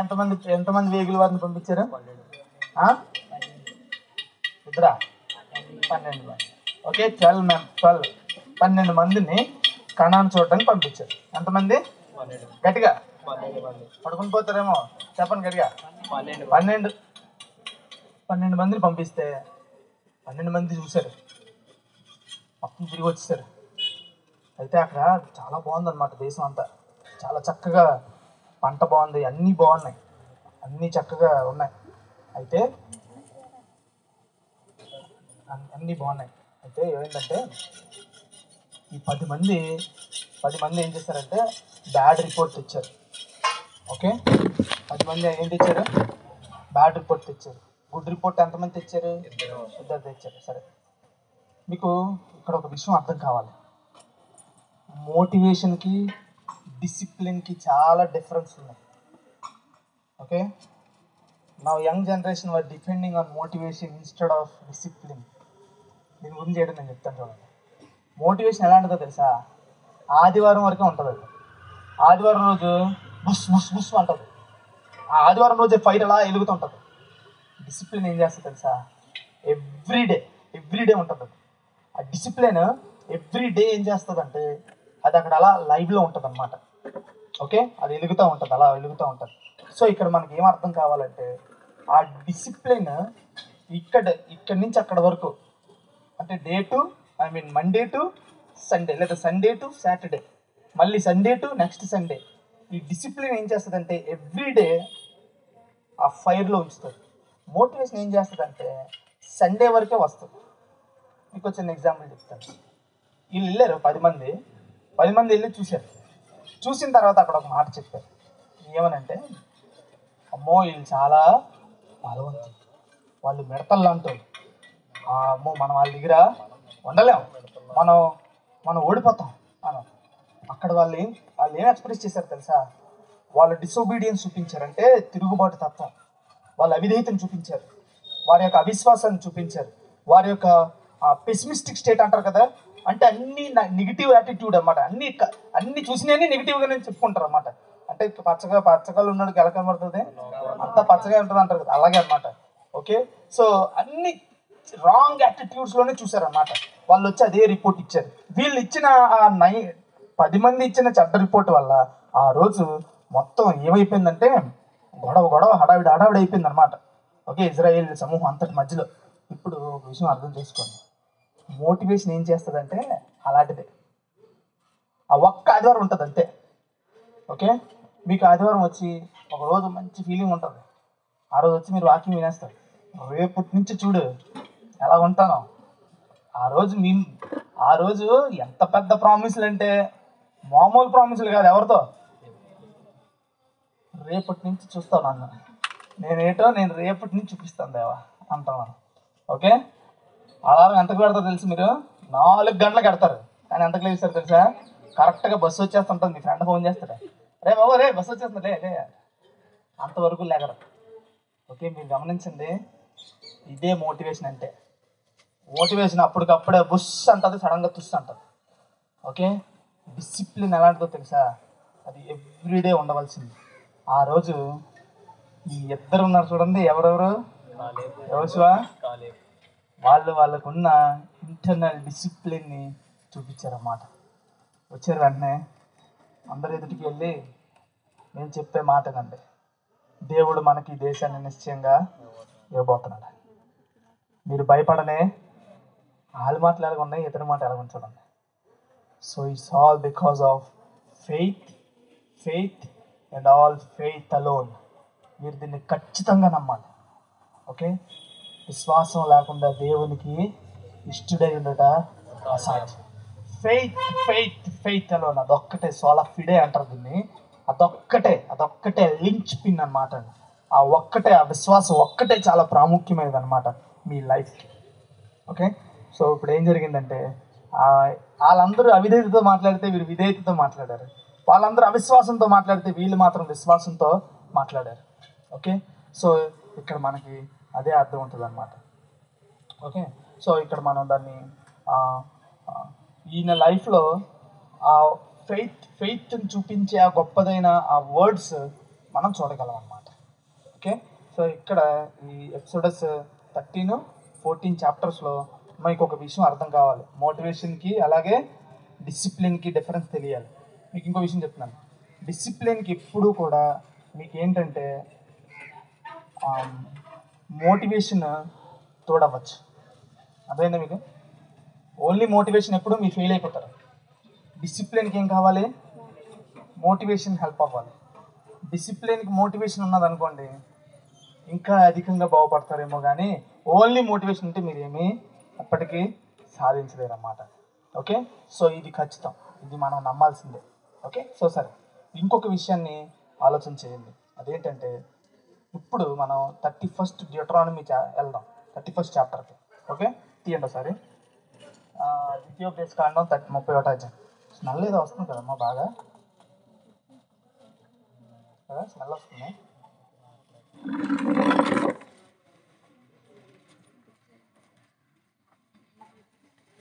ఎంతమంది వేగుల వారిని పంపించారు? ఇద్దరా? 12 మంది. ఓకే, 12 మందిని కనాన్ చూడడానికి పంపించారు. ఎంతమంది? గట్టిగా పడుకుని పోతారేమో, చెప్పండి గట్టిగా. 12 మందిని పంపిస్తే 12 మంది చూశారు, మొత్తం తిరిగి వచ్చేసారు. అయితే అక్కడ చాలా బాగుందన్నమాట దేశం అంతా, చాలా చక్కగా పంట బాగుంది, అన్నీ బాగున్నాయి, అన్నీ చక్కగా ఉన్నాయి. అయితే అన్నీ బాగున్నాయి. అయితే ఏమైందంటే ఈ 10 మంది ఏం చేశారంటే బ్యాడ్ రిపోర్ట్ తెచ్చారు. ఓకే, 10 మంది ఏం తెచ్చారు? బ్యాడ్ రిపోర్ట్ తెచ్చారు. గుడ్ రిపోర్ట్ ఎంతమంది తెచ్చారు? ఇద్దరు తెచ్చారు. సరే, మీకు ఇక్కడ ఒక విషయం అర్థం కావాలి. మోటివేషన్కి డిసిప్లిన్కి చాలా డిఫరెన్స్ ఉన్నాయి. ఓకే, నా young generation were depending on motivation instead of discipline. దీని గురించి ఏంటో నేను చెప్తాను చూడండి. మోటివేషన్ ఎలాంటిదో తెలుసా? ఆదివారం వరకే ఉంటుంది. అది ఆదివారం రోజు బుస్ అంటుంది. ఆ ఆదివారం రోజే ఫైర్ అలా వెలుగుతుంటుంది. డిసిప్లిన్ ఏం చేస్తుంది తెలుసా? ఎవ్రీడే ఉంటుంది. ఆ డిసిప్లిన్ ఎవ్రీడే ఏం చేస్తుందంటే అది అక్కడ అలా లైవ్లో ఉంటుంది అన్నమాట. ఓకే, అది వెలుగుతూ ఉంటుంది, అలా వెలుగుతూ ఉంటుంది. సో ఇక్కడ మనకి ఏం అర్థం కావాలంటే ఆ డిసిప్లిన్ ఇక్కడి నుంచి అక్కడ వరకు, అంటే మండే టు సండే, లేదా సండే టు సాటర్డే, మళ్ళీ సండే టు నెక్స్ట్ సండే. ఈ డిసిప్లిన్ ఏం చేస్తుందంటే ఎవ్రీడే ఆ ఫైర్లో ఉంచుతుంది. మోటివేషన్ ఏం చేస్తుందంటే సండే వరకే వస్తుంది. మీకు చిన్న ఎగ్జాంపుల్ చెప్తాను. వీళ్ళు వెళ్ళారు 10 మంది వెళ్ళి చూశారు. చూసిన తర్వాత అక్కడ ఒక మాట చెప్పారు. ఏమనంటే, అమ్మో వీళ్ళు చాలా బలవంతులు, వాళ్ళు మిడతలు అంటారు, అమ్మో మనం వాళ్ళ దగ్గర ఉండలేం, మనం ఓడిపోతాం అని. అక్కడ వాళ్ళు ఏం ఎక్స్ప్రెస్ చేశారు తెలుసా? వాళ్ళ డిసొబీడియన్స్ చూపించారు, అంటే తిరుగుబాటు తత్వం, వాళ్ళ అవిధేయతను చూపించారు, వారి యొక్క అవిశ్వాసాన్ని చూపించారు, వారి యొక్క పెసిమిస్టిక్ స్టేట్ అంటారు కదా, అంటే అన్ని నెగిటివ్ యాటిట్యూడ్ అన్నమాట. అన్ని చూసినవి నెగిటివ్గానే చెప్పుకుంటారు అన్నమాట. అంటే పచ్చగా ఉన్నాడు ఎలా కనబడుతుంది, అంతా పచ్చగా ఉంటుంది అంటారు కదా, అలాగే అనమాట. ఓకే, సో అన్ని రాంగ్ యాటిట్యూడ్స్లోనే చూసారన్నమాట. వాళ్ళు వచ్చి అదే రిపోర్ట్ ఇచ్చారు. వీళ్ళు ఇచ్చిన 10 మంది ఇచ్చిన చెడ్డ రిపోర్ట్ వల్ల ఆ రోజు మొత్తం ఏమైపోయిందంటే గొడవ హడావిడి అయిపోయింది అనమాట. ఓకే, ఇజ్రాయేల్ సమూహం అంతటి మధ్యలో. ఇప్పుడు ఒక విషయం అర్థం చేసుకోండి, మోటివేషన్ ఏం చేస్తుందంటే అలాంటిదే. ఆ ఒక్క ఆదివారం ఉంటుంది అంతే. ఓకే, మీకు ఆదివారం వచ్చి ఒక రోజు మంచి ఫీలింగ్ ఉంటుంది, ఆ రోజు వచ్చి మీరు వాకింగ్ వినేస్తారు. రేపటి నుంచి చూడు ఎలా ఉంటాను. ఆ రోజు ఎంత పెద్ద ప్రామిస్లు అంటే మామూలు ప్రామిస్లు కాదు. ఎవరితో? రేపటి నుంచి చూస్తాను నన్ను, నేను రేపటి నుంచి చూపిస్తాను దేవా అంటాను. ఓకే, అలారం ఎంతకు పెడతారు తెలుసు? మీరు 4 గంటలకు పెడతారు, కానీ ఎంతకు లేస్తారు తెలుసా? కరెక్ట్గా బస్సు వచ్చేస్తుంటుంది. మీ ఫ్రెండ్ ఫోన్ చేస్తాడు, రే బాబు రే బస్సు వచ్చేస్తుంది లే, అంతవరకు లేగరు. ఓకే, మీరు గమనించండి, ఇదే మోటివేషన్ అంటే. మోటివేషన్ అప్పటికప్పుడే బుష్ అంటుంది, సడన్గా తుస్ అంటుంది. ఓకే, డిసిప్లిన్ ఎలాంటిదో తెలుసా? అది ఎవ్రీడే ఉండవలసింది. ఆ రోజు ఈ ఇద్దరు ఉన్నారు చూడండి, ఎవరెవరు? యోషువ, వాళ్ళకున్న ఇంటర్నల్ డిసిప్లిన్ని చూపించారన్నమాట. వచ్చారు వెంటనే అందరి ఎదుటికి వెళ్ళి, నేను చెప్పే మాటనండి, దేవుడు మనకి ఈ దేశాన్ని నిశ్చయంగా ఇవ్వబోతున్నాడు. మీరు భయపడనే, వాళ్ళ మాటలు ఎలాగ ఉన్నాయి, ఇతని మాట ఎలాగ చూడండి. So it's all because of faith and all faith alone. మీరు దీన్ని ఖచ్చితంగా నమ్మాలి. ఓకే, విశ్వాసం లేకుండా దేవునికి ఇష్టడై ఉండట అసాధ్యం. ఫెయిత్ అలోన్, అదొక్కటే సోలా ఫిడే అంటారు దీన్ని. అదొక్కటే లించ్ పిన్ అన్నమాట. ఆ విశ్వాసం ఒక్కటే చాలా ప్రాముఖ్యమైనది అనమాట. మీ లైఫ్కి. ఓకే, సో ఇప్పుడు ఏం జరిగిందంటే వాళ్ళందరూ అవిధేయతతో మాట్లాడితే వీరు విధేయతతో మాట్లాడారు, వాళ్ళందరూ అవిశ్వాసంతో మాట్లాడితే వీళ్ళు మాత్రం విశ్వాసంతో మాట్లాడారు. ఓకే, సో ఇక్కడ మనకి అదే అర్థం ఉంటుంది అన్నమాట. ఓకే, సో ఇక్కడ మనం దాన్ని ఈయన లైఫ్లో ఆ ఫెయిత్ని చూపించే ఆ గొప్పదైన ఆ వర్డ్స్ మనం చూడగలం అన్నమాట. ఓకే, సో ఇక్కడ ఈ ఎపిసోడస్ 13-14 చాప్టర్స్లో మీకు ఒక విషయం అర్థం కావాలి. మోటివేషన్కి అలాగే డిసిప్లిన్కి డిఫరెన్స్ తెలియాలి. మీకు ఇంకో విషయం చెప్తున్నాను. డిసిప్లిన్కి ఎప్పుడూ కూడా మీకు ఏంటంటే మోటివేషన్ తోడవచ్చు. అదేనా మీకు? ఓన్లీ మోటివేషన్ ఎప్పుడు మీరు ఫెయిల్ అయిపోతారు. డిసిప్లిన్కి ఏం కావాలి? మోటివేషన్ హెల్ప్ అవ్వాలి. డిసిప్లిన్కి మోటివేషన్ ఉన్నదనుకోండి ఇంకా అధికంగా బాగుపడతారేమో, కానీ ఓన్లీ మోటివేషన్ ఉంటే మీరు ఏమీ అప్పటికీ సాధించలేరు అన్నమాట. ఓకే, సో ఇది ఖచ్చితం, ఇది మనం నమ్మాల్సిందే. ఓకే, సో సరే ఇంకొక విషయాన్ని ఆలోచన చేయండి. అదేంటంటే ఇప్పుడు మనం 31st డ్యూటరానమీ వెళ్దాం, 31st చాప్టర్కి. ఓకే, తీయండి ఒకసారి. ద్వితీయోపదేశకాండం 31వ అధ్యాయం. స్మెల్ ఏదో వస్తుంది కదమ్మా, బాగా కదా స్మెల్ వస్తుంది.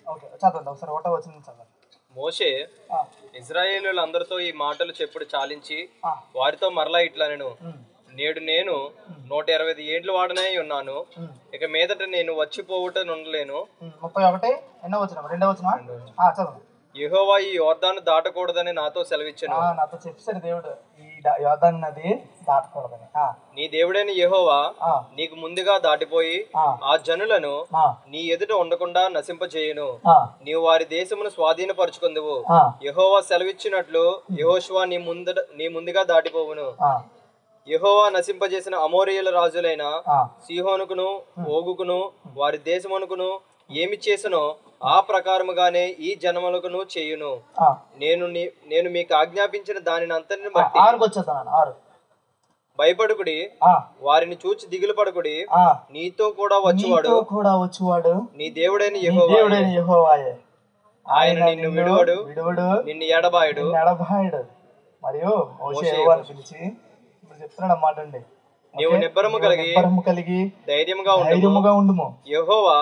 ఓకే, చదవండి ఒకసారి. 1వ వచనం చదవండి. మోషే ఇశ్రాయేలీయులందరితో ఈ మాటలు చెప్పుడు చాలించి వారితో మరలా ఇట్లా నేడు నేను 120 ఏండ్లు వాడనే ఉన్నాను, ఇక మీదట నేను వచ్చిపోవుట ఉండలేను. 31 ఎన్నో వచనం? 2వ వచనం చదవండి. యెహోవా ఈ యోర్దాను దాటకూడదని నాతో సెలవిచ్చెను. నాతో చెప్పాడు దేవుడు, ఈ యోర్దాను నది దాటకూడదని. నీ దేవుడైన యెహోవా నీకు ముందుగా దాటిపోయి ఆ జనులను నీ ఎదుట ఉండకుండా నశింపజేయును. నీవు వారి దేశమును స్వాధీనపరచుకుందువు. యెహోవా సెలవిచ్చినట్లు యెహోషువ నీ ముందుగా దాటిపోవును. యెహోవా నశింపజేసిన అమోరీయుల రాజులైన సీహోనుకును ఓగుకును వారి దేశమునకును ఏమి చేసనో ఆ ప్రకారముగానే ఈ జనములకును చేయును. నేను మీకు ఆజ్ఞాపించిన దానిని అంతటిని బట్టి భయపడుకుడి, వారిని చూచి దిగులు పడుకుడి. నీతో కూడా వచ్చువాడు నీ దేవుడైన యెహోవాయే. ఆయన నిన్ను విడువడు, నిన్ను ఎడబాయడు. మరియు పిలిచి చెప్తున్నాడు అన్నమాట అండి. నీవు నిబ్బరము కలిగి ధైర్యముగా ఉండుము. యెహోవా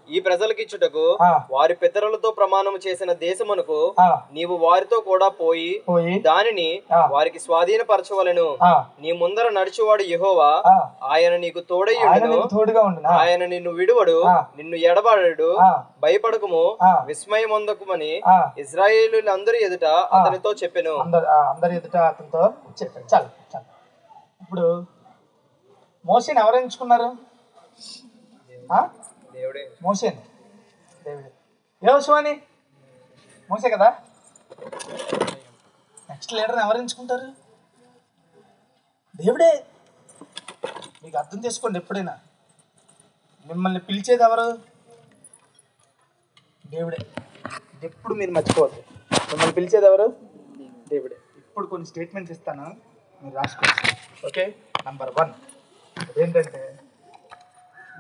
ఈ ప్రజలకిచ్చుటకు వారి పితరులతో ప్రమాణము చేసిన దేశమునకు నీవు వారితో కూడా పోయి దానిని వారికి స్వాధీనపరచవలెను. నీ ముందర నడిచేవాడు యెహోవా, ఆయన నీకు తోడయ్యుండును. ఆయన నిన్ను విడువడు, నిన్ను ఎడబాడడు. భయపడకుము, విస్మయమొందకుమని ఇశ్రాయేలీయులందరి ఎదుట అతనితో చెప్పెను. అందరి ఎదుట అతనితో చెప్పాడు. చాలు చాలు. ఇప్పుడు మోషేని ఎవరు ఎంచుకున్నారు? మోషేని. దేవుడే. యెహోషువని మోషే కదా. నెక్స్ట్ లీడర్ని ఎవరు ఎంచుకుంటారు? దేవుడే. మీకు అర్థం చేసుకోండి, ఎప్పుడైనా మిమ్మల్ని పిలిచేది ఎవరు? దేవుడే. ఇది ఎప్పుడు మీరు మర్చిపోవద్దు. మిమ్మల్ని పిలిచేది ఎవరు? దేవుడే. ఇప్పుడు కొన్ని స్టేట్మెంట్స్ ఇస్తాను, మీరు రాసుకోండి. ఓకే, నంబర్ 1 ఏంటంటే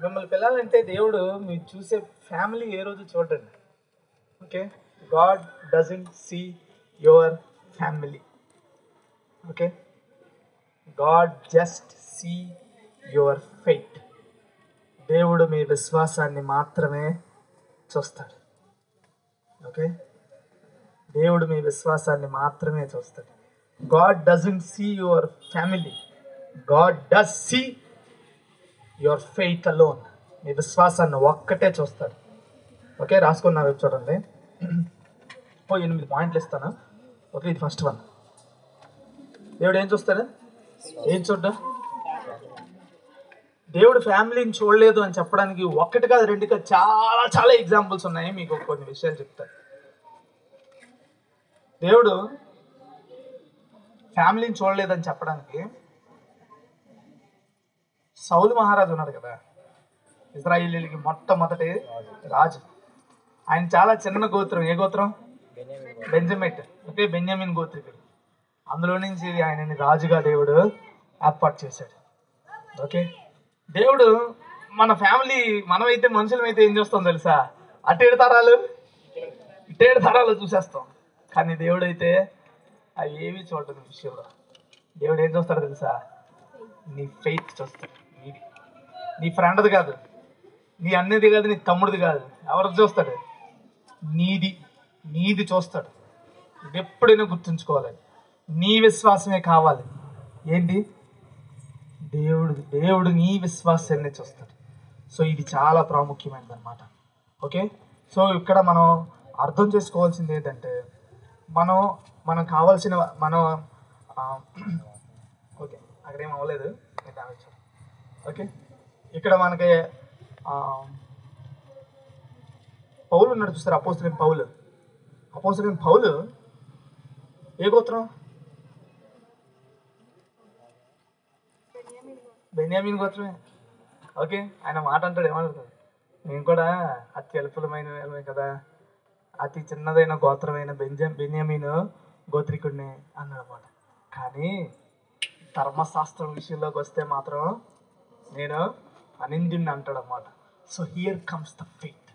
మిమ్మల్ని పిల్లాలంటే దేవుడు మీరు చూసే ఫ్యామిలీ ఏ రోజు చూడండి. Okay, God doesn't see your family. Okay, God just see your faith. దేవుడు మీ విశ్వాసాన్ని మాత్రమే చూస్తాడు. ఓకే, దేవుడు మీ విశ్వాసాన్ని మాత్రమే చూస్తాడు. God doesn't see your family, God does see your faith alone. మీ విశ్వాసాన్ని ఒక్కటే చూస్తాడు. ఓకే, రాసుకున్న వైపు చూడండి. 8 పాయింట్లు ఇస్తాను. ఓకే, ఇది ఫస్ట్ 1. దేవుడు ఏం చూస్తాడు? ఏం చూడ్డా? దేవుడు ఫ్యామిలీని చూడలేదు అని చెప్పడానికి 1 కాదు 2 కాదు చాలా చాలా ఎగ్జాంపుల్స్ ఉన్నాయి. మీకు కొన్ని విషయాలు చెప్తాను. దేవుడు ఫ్యామిలీని చూడలేదని చెప్పడానికి సౌలు మహారాజు ఉన్నాడు కదా, ఇశ్రాయేలీయులకి మొట్టమొదటి రాజు. ఆయన చాలా చిన్న గోత్రం. ఏ గోత్రం? బెంజమిన్. ఓకే, బెన్యామిన్ గోత్రికుడు. అందులో నుంచి ఆయనని రాజుగా దేవుడు ఏర్పాటు చేశాడు. ఓకే, దేవుడు మన ఫ్యామిలీ, మనమైతే మనుషులమైతే ఏం చేస్తాం తెలుసా, అటేడు తరాలు ఇటేడు తరాలు చూసేస్తాం. కానీ దేవుడు అయితే అవి ఏవి చూడదు విషయంలో. దేవుడు ఏం చూస్తాడు తెలుసా, నీ ఫెయిత్ చూస్తాడు. నీది, నీ ఫ్రెండ్ది కాదు, నీ అన్నది కాదు, నీ తమ్ముడిది కాదు, ఎవరికి చూస్తాడు, నీది చూస్తాడు. ఇది ఎప్పుడైనా గుర్తుంచుకోవాలి. నీ విశ్వాసమే కావాలి. ఏంటి, దేవుడు నీ విశ్వాసాన్ని చూస్తాడు. సో ఇది చాలా ప్రాముఖ్యమైనది అనమాట. ఓకే, సో ఇక్కడ మనం అర్థం చేసుకోవాల్సింది ఏంటంటే, మనం కావాల్సిన ఓకే అక్కడేం అవ్వలేదు. ఓకే, ఇక్కడ మనకి పౌలు ఉన్నాడు చూస్తారు, అపోస్తలుడైన పౌలు ఏ గోత్రం? బెన్యామీన్ గోత్రమే. ఓకే, ఆయన మాట అంటాడు, ఏమంటాడు, మేము కూడా అతి అల్పులమైన కదా, అతి చిన్నదైన గోత్రమైన బెన్యామీను గోత్రికుడిని అన్నాడు అన్నమాట. కానీ ధర్మశాస్త్రం విషయంలోకి వస్తే మాత్రం నేను అనింద్యుడిని అంటాడు అన్నమాట. So here comes the faith.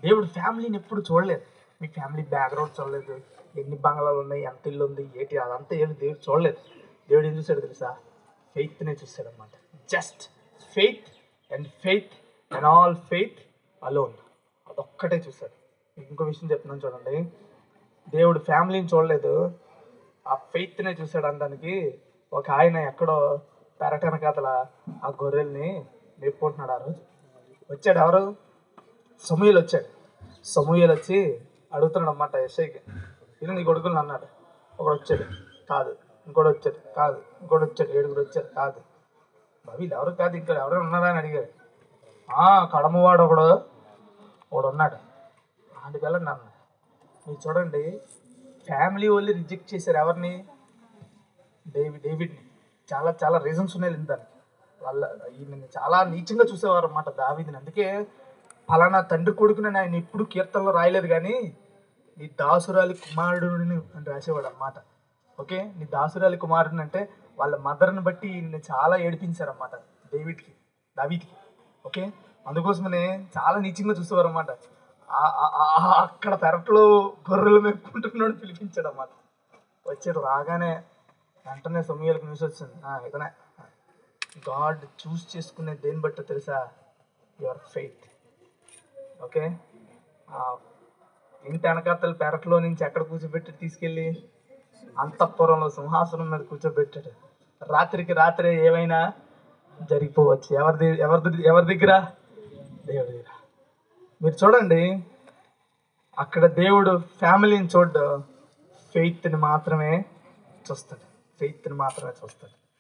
దేవుడు ఫ్యామిలీని ఎప్పుడు చూడలేదు, మీ ఫ్యామిలీ బ్యాక్గ్రౌండ్ చూడలేదు, ఎన్ని బంగ్లాలు ఉన్నాయి, ఎంత ఇల్లు ఉంది, ఏంటి అదంతా ఏమి దేవుడు చూడలేదు. దేవుడు ఏం చూశాడు తెలుసా, ఫెయిత్నే చూశాడు అన్నమాట. Just faith and all faith alone, అదొక్కటే చూశాడు. ఇంకో విషయం చెప్తున్నాను చూడండి, దేవుడు ఫ్యామిలీని చూడలేదు, ఆ ఫెయిత్నే చూశాడు అనడానికి ఒక ఆయన ఎక్కడో పెరటన కథల ఆ గొర్రెల్ని మేపుకుంటున్నాడు. ఆ రోజు వచ్చాడు ఎవరు, సమూయేలు వచ్చి అడుగుతున్నాడు అన్నమాట యెషయాకి, ఇలా నీ కొడుకులు అన్నాడు. ఒకడు వచ్చాడు, కాదు. ఇంకోటి వచ్చాడు, కాదు. ఇంకోటి వచ్చాడు, 7 వచ్చారు, కాదు. వీళ్ళు ఎవరు కాదు, ఇంకా ఎవరైనా ఉన్నారా అని అడిగారు. కడమవాడు ఒకడు ఉన్నాడు. ఆడికి వెళ్ళండి అన్న. మీరు చూడండి, ఫ్యామిలీ వాళ్ళు రిజెక్ట్ చేశారు ఎవరిని, డేవిడ్ని. చాలా చాలా రీజన్స్ ఉన్నాయి దానికి. ఈయన చాలా నీచంగా చూసేవారు అన్నమాట దావీదుని. అందుకే ఫలానా తండ్రి కొడుకుని ఆయన ఎప్పుడు కీర్తనలో రాయలేదు, కానీ నీ దాసురాలి కుమారుడుని అని రాసేవాడు అన్నమాట. ఓకే, నీ దాసురాలి కుమారుడిని అంటే వాళ్ళ మదర్ని బట్టి ఈయన్ని చాలా ఏడిపించారన్నమాట దావీద్కి. ఓకే, అందుకోసమనే చాలా నీచంగా చూసేవారు అన్నమాట. అక్కడ పెరట్లో గొర్రెలు మేపుకుంటున్నాడు పిలిపించాడు అన్నమాట. వచ్చాడు, రాగానే వెంటనే సమూయేలుకు న్యూస్ వచ్చింది, ఇతనే. గాడ్ చూస్ చేసుకునే దేని బట్టి తెలుసా, యువర్ ఫెయిత్. ఓకే, ఇంటి వెనకాతల పెరట్లో నుంచి ఎక్కడ కూర్చోబెట్టి తీసుకెళ్ళి అంతఃపురంలో సింహాసనం మీద కూర్చోబెట్టాడు. రాత్రికి రాత్రే ఏమైనా జరిగిపోవచ్చు. ఎవరి దగ్గర, దేవుడి దగ్గర. మీరు చూడండి, అక్కడ దేవుడు ఫ్యామిలీని చూడ్డు, ఫెయిత్ని మాత్రమే చూస్తాడు.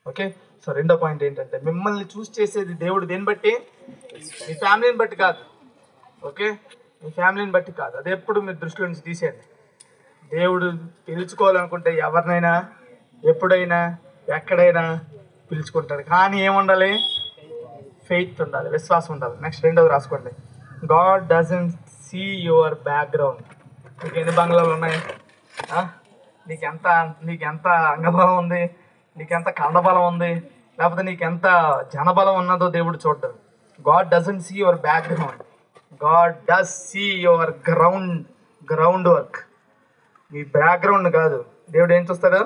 ఓకే, సో రెండో పాయింట్ ఏంటంటే, మిమ్మల్ని చూస్ చేసేది దేవుడు దేన్ని బట్టి, మీ ఫ్యామిలీని బట్టి కాదు. ఓకే, మీ ఫ్యామిలీని బట్టి కాదు. అది ఎప్పుడు మీరు దృష్టిలో నుంచి తీసేయండి. దేవుడు పిలుచుకోవాలనుకుంటే ఎవరినైనా, ఎప్పుడైనా, ఎక్కడైనా పిలుచుకుంటాడు. కానీ ఏముండాలి, ఫెయిత్ ఉండాలి, విశ్వాసం ఉండాలి. నెక్స్ట్ రెండోది రాసుకోండి, God doesn't see your background. నీకు ఎన్ని బంగ్లాలు ఉన్నాయి, నీకెంత అంగబలం ఉంది, నీకెంత కండబలం ఉంది, లేకపోతే నీకెంత జనబలం ఉన్నదో దేవుడు చూడ్డాడు. God doesn't see your background, God does see your ground work. మీ బ్యాక్గ్రౌండ్ కాదు, దేవుడు ఏం చూస్తాడు,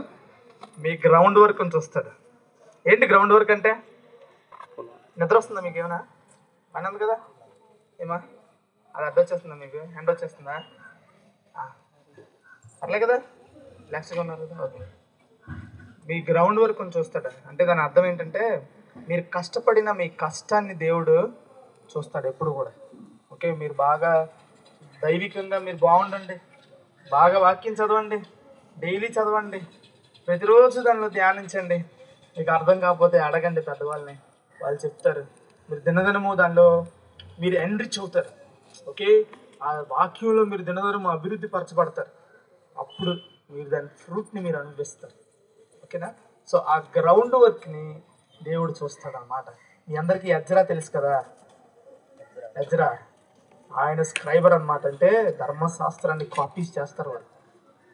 మీ గ్రౌండ్ వర్క్ అని చూస్తాడు. ఏంటి గ్రౌండ్ వర్క్ అంటే? నిద్ర వస్తుందా మీకు? ఏమైనా పని ఉంది కదా, ఏమా అది అడ్డొచ్చేస్తుందా మీకు, ఎండ వచ్చేస్తుందా? అట్లే కదా, రిలాక్స్గా ఉన్నారు కదా. ఓకే, మీ గ్రౌండ్ వర్క్ అని చూస్తాడు. అంటే దాని అర్థం ఏంటంటే, మీరు కష్టపడిన మీ కష్టాన్ని దేవుడు చూస్తాడు ఎప్పుడు కూడా. ఓకే, మీరు బాగా దైవికంగా మీరు బాగుండండి, బాగా వాక్యం చదవండి, డైలీ చదవండి, ప్రతిరోజు దానిలో ధ్యానించండి. మీకు అర్థం కాకపోతే అడగండి పెద్దవాళ్ళని, వాళ్ళు చెప్తారు. మీరు దినదినము దానిలో మీరు ఎన్రిచ్ అవుతారు. ఓకే, ఆ వాక్యంలో మీరు దినదినము అభివృద్ధి పరచబడతారు. అప్పుడు మీరు దాని ఫ్రూట్ని మీరు అనుభవిస్తారు. ఓకేనా? సో ఆ గ్రౌండ్ వర్క్ని దేవుడు చూస్తాడు అన్నమాట. మీ అందరికీ ఎజ్రా తెలుసు కదా, ఎజ్రా ఆయన స్క్రైబర్ అనమాట. అంటే ధర్మశాస్త్రాన్ని కాపీస్ చేస్తారు వాళ్ళు.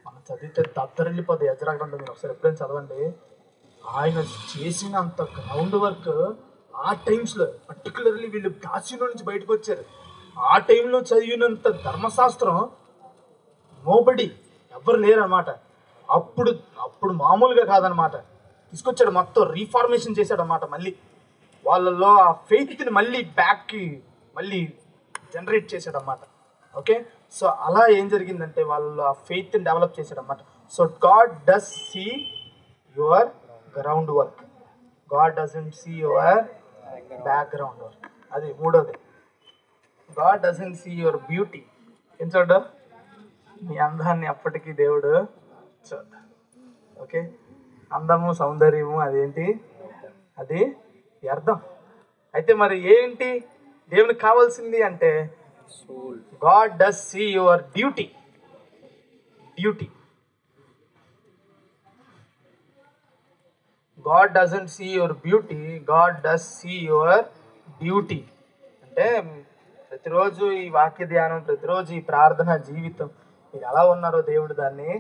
మనం చదివితే దద్దరిల్లిపోతుంది ఎజ్రా గ్రంథం. మీరు ఒకసారి ఎప్పుడైనా చదవండి. ఆయన చేసినంత గ్రౌండ్ వర్క్ ఆ టైమ్స్లో పర్టికులర్లీ వీళ్ళు దాస్యంలో నుంచి బయటకు వచ్చారు. ఆ టైంలో చదివినంత ధర్మశాస్త్రం నోబడి ఎవ్వరు లేరు అనమాట. అప్పుడు మామూలుగా కాదనమాట, తీసుకొచ్చాడు, మొత్తం రీఫార్మేషన్ చేశాడు అనమాట. మళ్ళీ వాళ్ళల్లో ఆ ఫెయిత్ని మళ్ళీ జనరేట్ చేశాడు అనమాట. ఓకే, సో అలా ఏం జరిగిందంటే వాళ్ళలో ఆ ఫెయిత్ని డెవలప్ చేశాడు అనమాట. So God does see your ground work, God doesn't see your background work. అది మూడోది. God doesn't see your beauty. ఏం చూడ, నీ అందాన్ని అప్పటికీ దేవుడు చూడ. ఓకే, అందము సౌందర్యము అదేంటి, అది వ్యర్థం. అయితే మరి ఏంటి దేవునికి కావాల్సింది అంటే, God does see your duty. God doesn't see your beauty, God does see your duty. అంటే ప్రతిరోజు ఈ వాక్య ధ్యానం, ప్రతిరోజు ఈ ప్రార్థన జీవితం మీరు ఎలా ఉన్నారో దేవుడు దాన్ని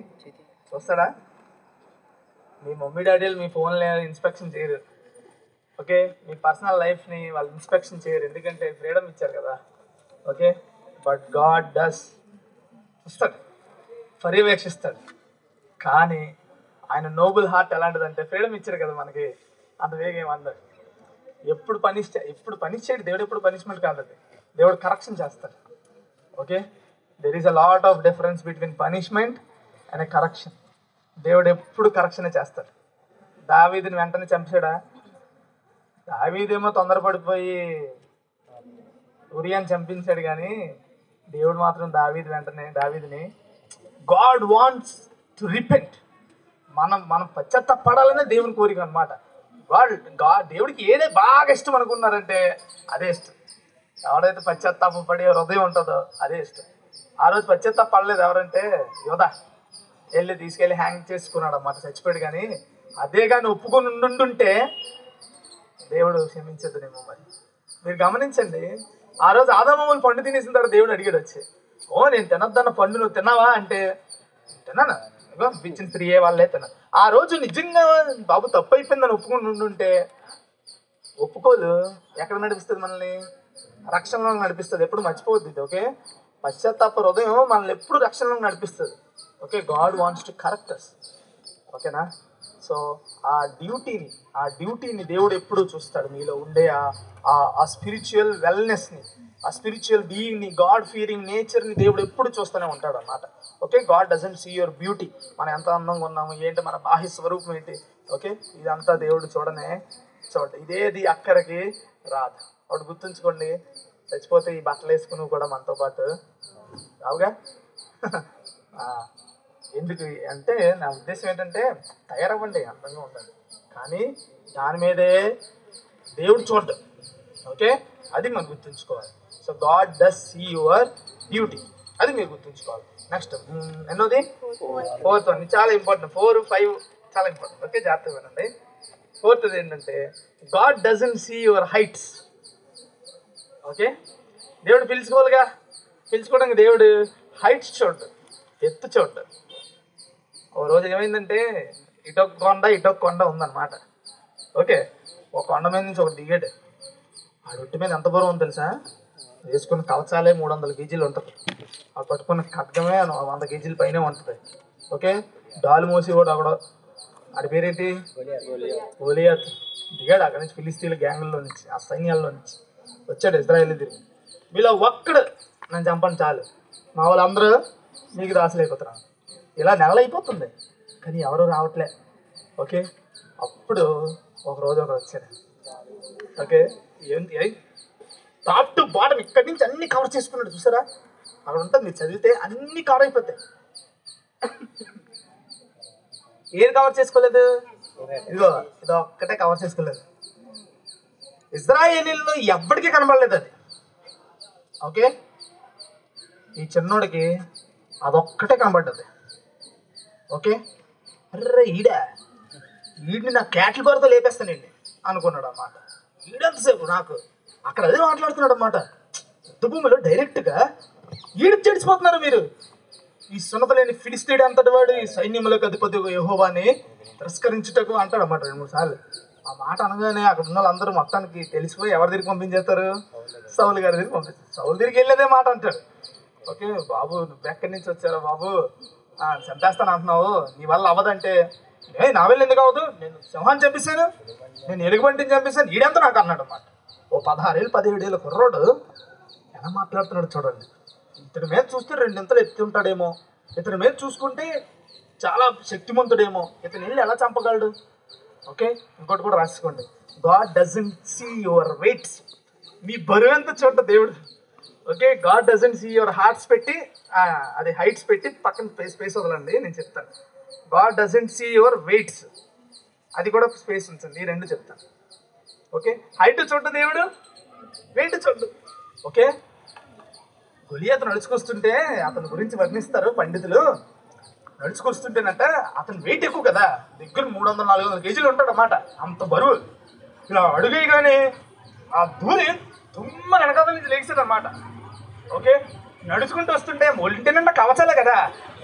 చూస్తాడా? మీ మమ్మీ డాడీలు మీ ఫోన్లో ఇన్స్పెక్షన్ చేయరు. ఓకే, మీ పర్సనల్ లైఫ్ని వాళ్ళు ఇన్స్పెక్షన్ చేయరు, ఎందుకంటే ఫ్రీడమ్ ఇచ్చారు కదా. ఓకే, బట్ గాడ్ డస్ చూస్తాడు, పర్యవేక్షిస్తాడు. కానీ ఆయన నోబుల్ హార్ట్ ఎలాంటిదంటే, ఫ్రీడమ్ ఇచ్చారు కదా మనకి, అంత వేగం అందరు ఎప్పుడు పనిష్ చేయడు దేవుడు. ఎప్పుడు పనిష్మెంట్ కాదు అది, దేవుడు కరెక్షన్ చేస్తాడు. Okay, there is a lot of difference between punishment and correction. దేవుడు ఎప్పుడు కరెక్షనే చేస్తాడు. దావీదుని వెంటనే చంపాడా? దావీదేమో తొందరపడిపోయి ఉరియాని చంపించాడు, కానీ దేవుడు మాత్రం దావీదుని గాడ్ వాంట్స్ టు రిపెంట్. మనం పశ్చాత్తాపడాలనే దేవుని కోరిక అనమాట. దేవుడికి ఏదే బాగా ఇష్టం అనుకున్నారంటే అదే ఇష్టం. ఎవడైతే పశ్చాత్తాపడే హృదయం ఉంటుందో అదే ఇష్టం. ఆ రోజు పశ్చాత్తాపడలేదు ఎవరంటే యోధ, వెళ్ళి తీసుకెళ్ళి హ్యాంగ్ చేసుకున్నాడు అన్నమాట, చచ్చిపోయాడు. కానీ అదే కానీ ఒప్పుకొని ఉండుంటే దేవుడు క్షమించదునేమో. మరి మీరు గమనించండి, ఆ రోజు ఆదామమ్మలు పండు తినేసిన తర్వాత దేవుడు అడిగాడు వచ్చి, నేను తినొద్దన్న పండు నువ్వు తిన్నావా అంటే, తిన్నాను, ఇచ్చిన స్త్రీయే వాళ్ళే తిన్నా. ఆ రోజు నిజంగా బాబు తప్పు అయిపోయిందని ఒప్పుకొని ఉండుంటే, ఒప్పుకోదు, ఎక్కడ నడిపిస్తుంది మనల్ని? రక్షణలో నడిపిస్తుంది. ఎప్పుడు మర్చిపోవద్దు. ఓకే, పశ్చాత్తాప హృదయం మనల్ని ఎప్పుడు రక్షణలో నడిపిస్తుంది. Okay, God wants to correct us. ఓకేనా? సో ఆ డ్యూటీని దేవుడు ఎప్పుడు చూస్తాడు. మీలో ఉండే ఆ స్పిరిచువల్ వెల్నెస్ని, ఆ స్పిరిచువల్ బీయింగ్ని, గాడ్ ఫియరింగ్ నేచర్ని దేవుడు ఎప్పుడు చూస్తూనే ఉంటాడు అన్నమాట. Okay, God doesn't see your beauty. మనం ఎంత అందంగా ఉన్నాము ఏంటి, మన బాహ్య స్వరూపం ఏంటి, ఓకే, ఇదంతా దేవుడు చూడండి. ఇదేది అక్కడికి రాదు. ఒకటి గుర్తుంచుకోండి, చచ్చిపోతే ఈ బట్టలు వేసుకుని కూడా మనతో పాటు రావుగా. ఎందుకు అంటే నా ఉద్దేశం ఏంటంటే, తయారవ్వండి, అందంగా ఉండాలి, కానీ దాని మీదే దేవుడు చూడడు. ఓకే, అది మనం గుర్తుంచుకోవాలి. So God does see your duty, అది మీరు గుర్తుంచుకోవాలి. నెక్స్ట్ ఎన్నోది? ఫోర్త్ వన్, చాలా ఇంపార్టెంట్. 4, 5 చాలా ఇంపార్టెంట్. ఓకే, జాగ్రత్తగా వినండి. ఫోర్త్ది ఏంటంటే, God doesn't see your heights. Okay, దేవుడు పిలుచుకోవడానికి దేవుడు హైట్స్ చూడడు, ఎత్తు చూడడు. ఓ రోజు ఏమైందంటే, ఇటొక కొండ ఉందన్నమాట. ఓకే, ఒక కొండ మీద నుంచి ఒకటి దిగాడు. ఆ రొట్టె మీద ఎంత బరువు ఉంది తెలుసా? వేసుకున్న కవచాలే 300 కేజీలు ఉంటుంది. ఆ పట్టుకున్న ఖడ్గమే 100 కేజీల పైనే ఉంటుంది. ఓకే, డాలు మోసి కూడా ఒకడు, ఆడి పేరేంటి, గోలియాత్, దిగాడు అక్కడి నుంచి. ఫిలిస్తీన్ల గ్యాంగుల్లో నుంచి, ఆ సైన్యాల్లో నుంచి వచ్చాడు ఇజ్రాయేల్ తిరిగి. వీళ్ళ ఒక్కడు నన్ను చంపండి చాలు, మా వాళ్ళందరూ మీకు దాసులైపోతున్నారు. ఇలా నెలలైపోతుంది, కానీ ఎవరు రావట్లే. ఓకే, అప్పుడు ఒకరోజు ఒకరు వచ్చారు. ఓకే, ఏంటి టాప్ టు బాటమ్ ఇక్కడి నుంచి అన్ని కవర్ చేసుకున్నాడు. చూసారా, అక్కడ ఉంటుంది, మీరు చదివితే అన్ని కవర్ అయిపోతాయి. ఏది కవర్ చేసుకోలేదు? ఇదో ఒక్కటే కవర్ చేసుకోలేదు. ఇజ్రాయేలీల్లో ఎవ్వడికి కనబడలేదు అది. ఓకే, ఈ చిన్నోడికి అదొక్కటే కనబడ్డది. ఓకే, అర్రే వీడిని నా క్యాటిల్ బార్తో లేపేస్తానండి అనుకున్నాడు అన్నమాట. ఈడంతసేపు నాకు అక్కడ అదే మాట్లాడుతున్నాడు అన్నమాట. యుద్ధ భూమిలో డైరెక్ట్గా ఈడికి చెడిచిపోతున్నారు మీరు. ఈ సున్నత లేని ఫిలిస్తీయుడు అంతటి వాడు ఈ సైన్యములకు అధిపతి యెహోవాని తిరస్కరించుటకు అంటాడు అన్నమాట 2-3 సార్లు. ఆ మాట అనగానే అక్కడ ఉన్న వాళ్ళందరూ మొత్తానికి తెలిసిపోయి ఎవరి దగ్గరికి పంపించేస్తారు? సౌలు గారి దగ్గరికి పంపిస్తారు. సౌలు దగ్గరికి వెళ్ళేదే మాట అంటాడు. ఓకే బాబు, నువ్వు ఎక్కడి నుంచి వచ్చారో బాబు, చంపేస్తాను అంటున్నావు, నీ వల్ల అవ్వదంటే, నా వెళ్ళి ఎందుకు అవ్వదు, నేను సింహాన్ని చంపిస్తాను, నేను ఎలుగుబంటిని చంపిస్తాను, ఈడెంత నాకు అన్నాడు అన్నమాట. ఓ 16 ఏళ్ళు 17 ఏళ్ళ కుర్రోడు ఎలా మాట్లాడుతున్నాడు చూడండి. ఇతని మీద చూస్తే 2 ఇంతలు ఎత్తి ఉంటాడేమో, ఇతని మీద చూసుకుంటే చాలా శక్తిమంతుడేమో, ఇతను వెళ్ళి ఎలా చంపగలడు? ఓకే, ఇంకోటి కూడా రాసుకోండి. God doesn't see your weights. మీ బరువు ఎంత చూడ దేవుడు. Okay, God doesn't see your hearts పెట్టి, అది హైట్స్ పెట్టి పక్కన స్పేస్ వదలండి, నేను చెప్తాను. God doesn't see your weights, అది కూడా స్పేస్ ఉంచండి, ఈ 2 చెప్తాను. ఓకే, హైట్ చూడ దేవుడు, వెయిట్ చూడు. ఓకే, గొలియాతు నడుచుకొస్తుంటే అతని గురించి వర్ణిస్తారు పండితులు. నడుచుకొస్తుంటేనట అతను వెయిట్ ఎక్కువ కదా, దగ్గర 300-400 కేజీలు ఉంటాడు అన్నమాట, అంత బరువు. ఇలా అడుగేయగానే ఆ ధూళి తుమ్మ వెనకాల నుంచి లేచాడు అనమాట. ఓకే, నడుచుకుంటూ వస్తుంటే ఒంటినంటే కవచాలే కదా,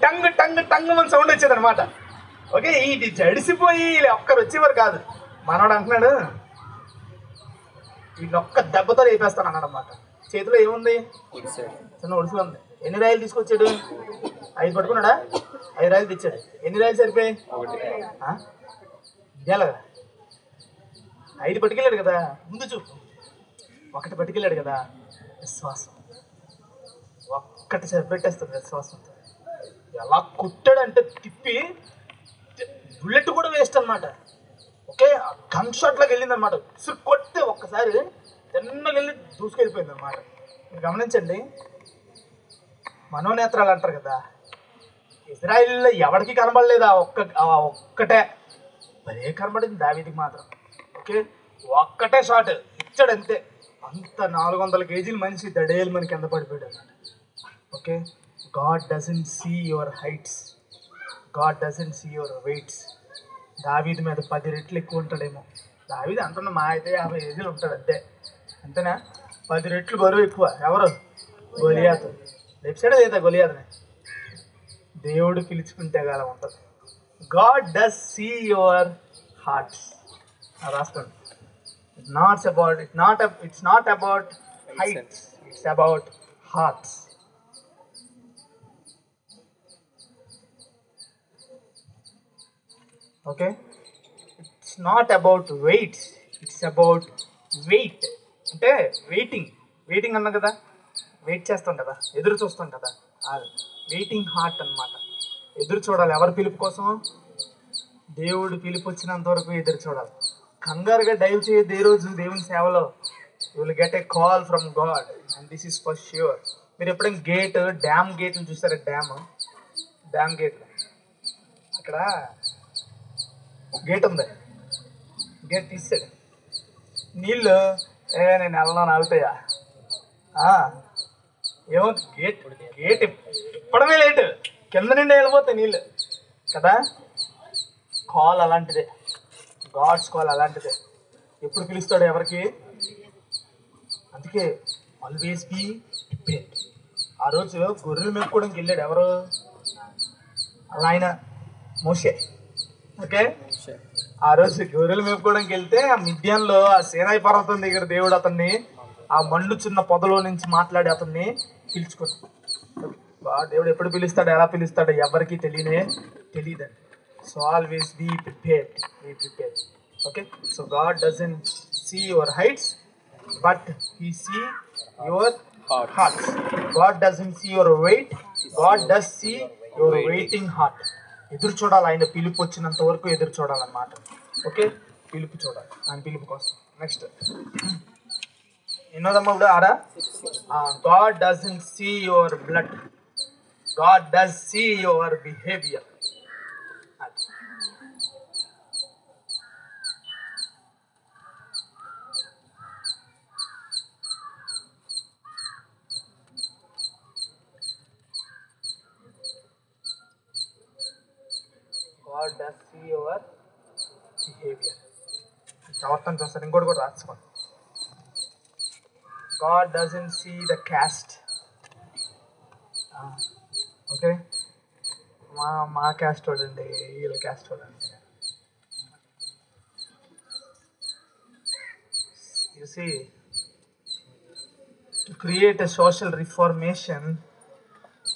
టంగ్ టంగ్ టంగ్ అని సౌండ్ వచ్చేది అనమాట. ఓకే, ఇది జడిసిపోయి ఒక్కరు వచ్చేవారు కాదు. మనవాడు అంటున్నాడు, ఈ ఒక్క దెబ్బతో లేపేస్తాను అన్నాడు అన్నమాట. చేతిలో ఏముంది? చిన్న ఒడుసులు ఉంది. ఎన్ని రాయలు తీసుకొచ్చాడు? 5 పట్టుకున్నాడా? 5 రాయలు తెచ్చాడు. ఎన్ని రాయలు సరిపోయి? ఇదేలాగా 5 పట్టుకెళ్ళాడు కదా, ముందు చూపు 1 పట్టుకెళ్ళాడు కదా. విశ్వాసం ఒక్కటి సరిపెట్టేస్తుంది విశ్వాసంతో. ఎలా కుట్టాడంటే తిప్పి బుల్లెట్ కూడా వేస్ట్ అనమాట. ఓకే, గన్ షాట్ లాగా వెళ్ళింది అనమాట. ఉసురు కొట్టే ఒక్కసారి చిన్నగా వెళ్ళి దూసుకెళ్ళిపోయింది అనమాట. మీరు గమనించండి, మనోనేత్రాలు అంటారు కదా, ఇజ్రాయిల్లో ఎవరికి కనబడలేదు, ఒక్కటే భలే కనబడింది దావీదుకి మాత్రం. ఓకే, ఒక్కటే షాట్ ఇచ్చాడు అంతే. అంత 400 కేజీల మనిషి దడేలు మనకి కింద పడిపోయాడు అన్నమాట. Okay, God doesn't see your heights, God doesn't see your weights. దావీదు మీద 10 రెట్లు ఎక్కువ ఉంటాడేమో. దావీదు అంటున్న మా అయితే 50 కేజీలు ఉంటాడు అంతే, అంతేనా? 10 రెట్లు బరువు ఎక్కువ. ఎవరు? గొలియాతు. లెఫ్ట్ సైడ్ లేదా గొలియాతుని? దేవుడు పిలుచుకుంటే గల ఉంటుంది. God does see your hearts. రాసుకోండి. It's not about heights. It's about hearts. Okay? It's not about weights. It's about weight. అంటే వెయిటింగ్ అన్నా కదా, వెయిట్ చేస్తాం కదా, ఎదురు చూస్తాం కదా, అది వెయిటింగ్ హార్ట్ అన్నమాట. ఎదురు చూడాలి. ఎవరి పిలుపు కోసం? దేవుడు పిలుపు వచ్చినంత వరకు ఎదురు చూడాలి. కంగారుగా డైవ్ చేయొద్దు. ఏ రోజు దేవుని సేవలో you will get a call from God, and this is for sure. మీరు ఎప్పుడైనా డ్యామ్ గేట్లు చూసారా? డ్యామ్ గేట్లు అక్కడ గేట్ ఉంది, గేట్ తీసాడు, నీళ్ళు నేను వెళ్ళను ఆగుతాయా? ఏమో గేట్ ఇప్పడమే లేటు, కింద నుండి వెళ్ళిపోతాయి నీళ్ళు కదా. కాల్ అలాంటిదే, గాడ్స్ కాల్ అలాంటిదే. ఎప్పుడు పిలుస్తాడు ఎవరికి? అందుకే ఆల్వేస్ బీ ప్రిపేర్డ్. ఆ రోజు గొర్రెలు మేపుకోవడానికి వెళ్ళాడు ఎవరు? అలా ఆయన మోషే. ఓకే, ఆ రోజు గొర్రెలు మేపుకోవడానికి వెళ్తే ఆ మిద్యాన్లో ఆ సీనాయి పర్వతం దగ్గర దేవుడు అతన్ని ఆ మండుచున్న పొదలో నుంచి మాట్లాడి అతన్ని పిలుచుకున్నాడు. దేవుడు ఎప్పుడు పిలుస్తాడు, ఎలా పిలుస్తాడో ఎవరికి తెలియదండి. So always be prepared. Okay, so God doesn't see your heights, but He see your hearts. God doesn't see your weight, God does see your waiting heart. ఎదురు చూడాలి, ఆయన పిలుపు వచ్చినంత వరకు ఎదురు చూడాలన్నమాట. ఓకే, పిలుపు చూడాలి, ఆయన పిలుపు కోసం. నెక్స్ట్ ఎన్నోదమ్మా ఇప్పుడు ఆరా? God doesn't see your blood, God does see your behavior. God does see your behavior. ప్రవర్తన చూస్తారు. ఇంకోటి కూడా రాసుకోండి. God doesn't see the caste. Okay, మా క్యాస్ట్ చూడండి, వీళ్ళ క్యాస్ట్ చూడండి. You see, to create a social reformation,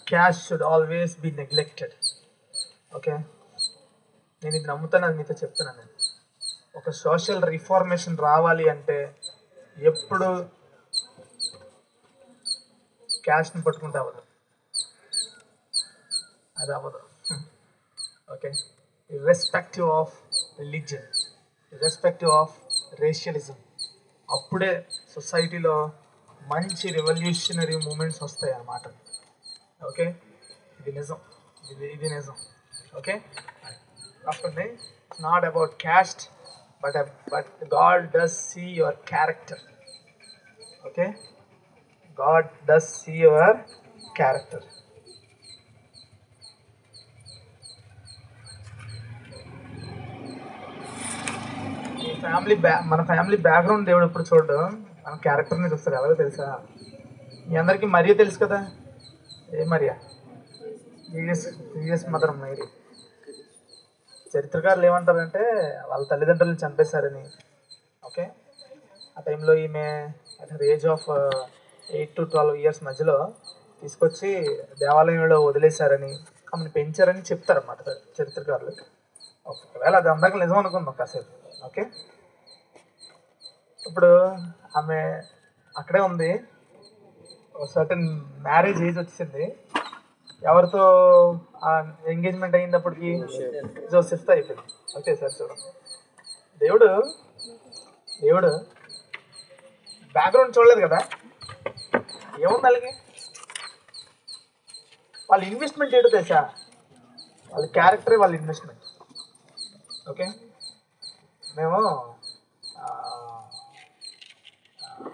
caste should always be neglected. Okay, నేను ఇది నమ్ముతాను, అది మీతో చెప్తున్నాను. నేను ఒక సోషల్ రిఫార్మేషన్ రావాలి అంటే ఎప్పుడు క్యాస్ట్ని పట్టుకుంటే అవ్వదు, అది అవ్వదు. Okay, irrespective of religion, irrespective of racialism, అప్పుడే సొసైటీలో మంచి రెవల్యూషనరీ మూమెంట్స్ వస్తాయి అన్నమాట. ఓకే, ఇది నిజం, ఇది నిజం. ఓకే, రాసుకోండి. It's not about caste, but God does see your character. Okay, God does see your character. మన ఫ్యామిలీ బ్యాక్గ్రౌండ్ దేవుడు ఎప్పుడు చూడడం, మన క్యారెక్టర్ని చూస్తారు. ఎవరో తెలుసా? మీ అందరికీ మరియా తెలుసు కదా? ఏ మరియా? Jesus mother Mary. చరిత్రకారులు ఏమంటారంటే వాళ్ళ తల్లిదండ్రులను చంపేశారని. ఓకే, ఆ టైంలో ఈమె at her age of 8 to 12 years మధ్యలో తీసుకొచ్చి దేవాలయంలో వదిలేశారని, ఆమెను పెంచారని చెప్తారన్నమాట చరిత్రకారులు. ఒకవేళ అది అందాక నిజం అనుకుందాం కాసేపు. ఓకే, ఇప్పుడు ఆమె అక్కడే ఉంది, సర్టన్ మ్యారేజ్ ఏజ్ వచ్చింది. ఎవరితో ఎంగేజ్మెంట్ అయింది అప్పటికి? జోసెఫ్తో అయిపోయింది. ఓకే సార్, చూడండి, దేవుడు బ్యాక్గ్రౌండ్ చూడలేదు కదా, ఏముంది వాళ్ళకి? వాళ్ళ ఇన్వెస్ట్మెంట్ ఏంటో తెలుసా? వాళ్ళ క్యారెక్టరే వాళ్ళ ఇన్వెస్ట్మెంట్. ఓకే, మేము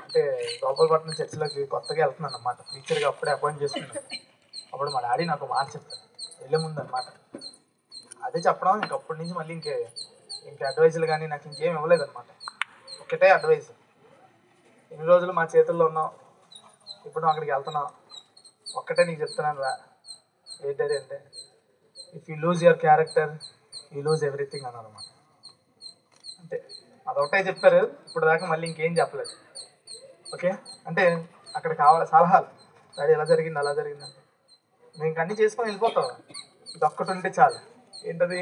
అంటే గోపాలపట్నం చర్చిలోకి కొత్తగా వెళ్తున్నాను అన్నమాట, టీచర్గా అప్పుడే అపాయింట్ చేసుకున్నాను. అప్పుడు మా డాడీ నాకు మాట చెప్తాను వెళ్ళే ముందు అన్నమాట. అదే చెప్పడం, ఇంకప్పటి నుంచి మళ్ళీ ఇంక అడ్వైజులు కానీ నాకు ఇంకేం ఇవ్వలేదన్నమాట. ఒకటే అడ్వైజ్, ఎన్ని రోజులు మా చేతుల్లో ఉన్నావు, ఇప్పుడు అక్కడికి వెళ్తున్నావు, ఒక్కటే నీకు చెప్తున్నాను రా. ఏంటది అంటే, if you lose your character you lose everything అన్నారు అన్నమాట. అంతే, అదొకటే చెప్పారు, ఇప్పుడు దాకా మళ్ళీ ఇంకేం చెప్పలేదు. ఓకే, అంటే అక్కడ కావాలి సలహాలు, డాడీ ఎలా జరిగింది అలా జరిగిందంటే మేము ఇంక అన్నీ చేసుకొని వెళ్ళిపోతాం. ఇది ఒక్కటి ఉంటే చాలు. ఏంటది?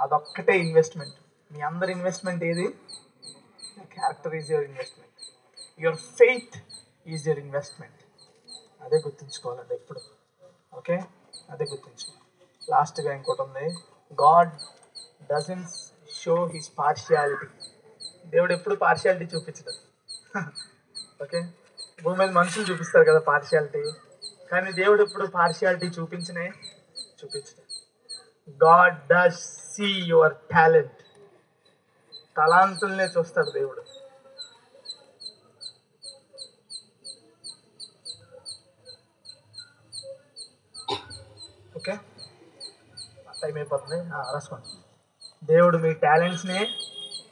అదొక్కటే ఇన్వెస్ట్మెంట్. మీ అందరి ఇన్వెస్ట్మెంట్ ఏది? Character is your investment, your faith is your investment. అదే గుర్తుంచుకోవాలండి ఎప్పుడు. ఓకే, అదే గుర్తుంచుకోవాలి. లాస్ట్గా ఇంకోటి ఉంది, God doesn't show his partiality. దేవుడు ఎప్పుడు పార్షియాలిటీ చూపించడు. ఓకే, భూమి మీద మనుషులు చూపిస్తారు కదా పార్షియాలిటీ, కానీ దేవుడు ఎప్పుడు పార్షియాలిటీ చూపించడు. God does see your talent. తలాంతుల్నే చూస్తాడు దేవుడు. ఓకే, టైం అయిపోతుంది, రాసుకోండి. దేవుడు మీ టాలెంట్స్నే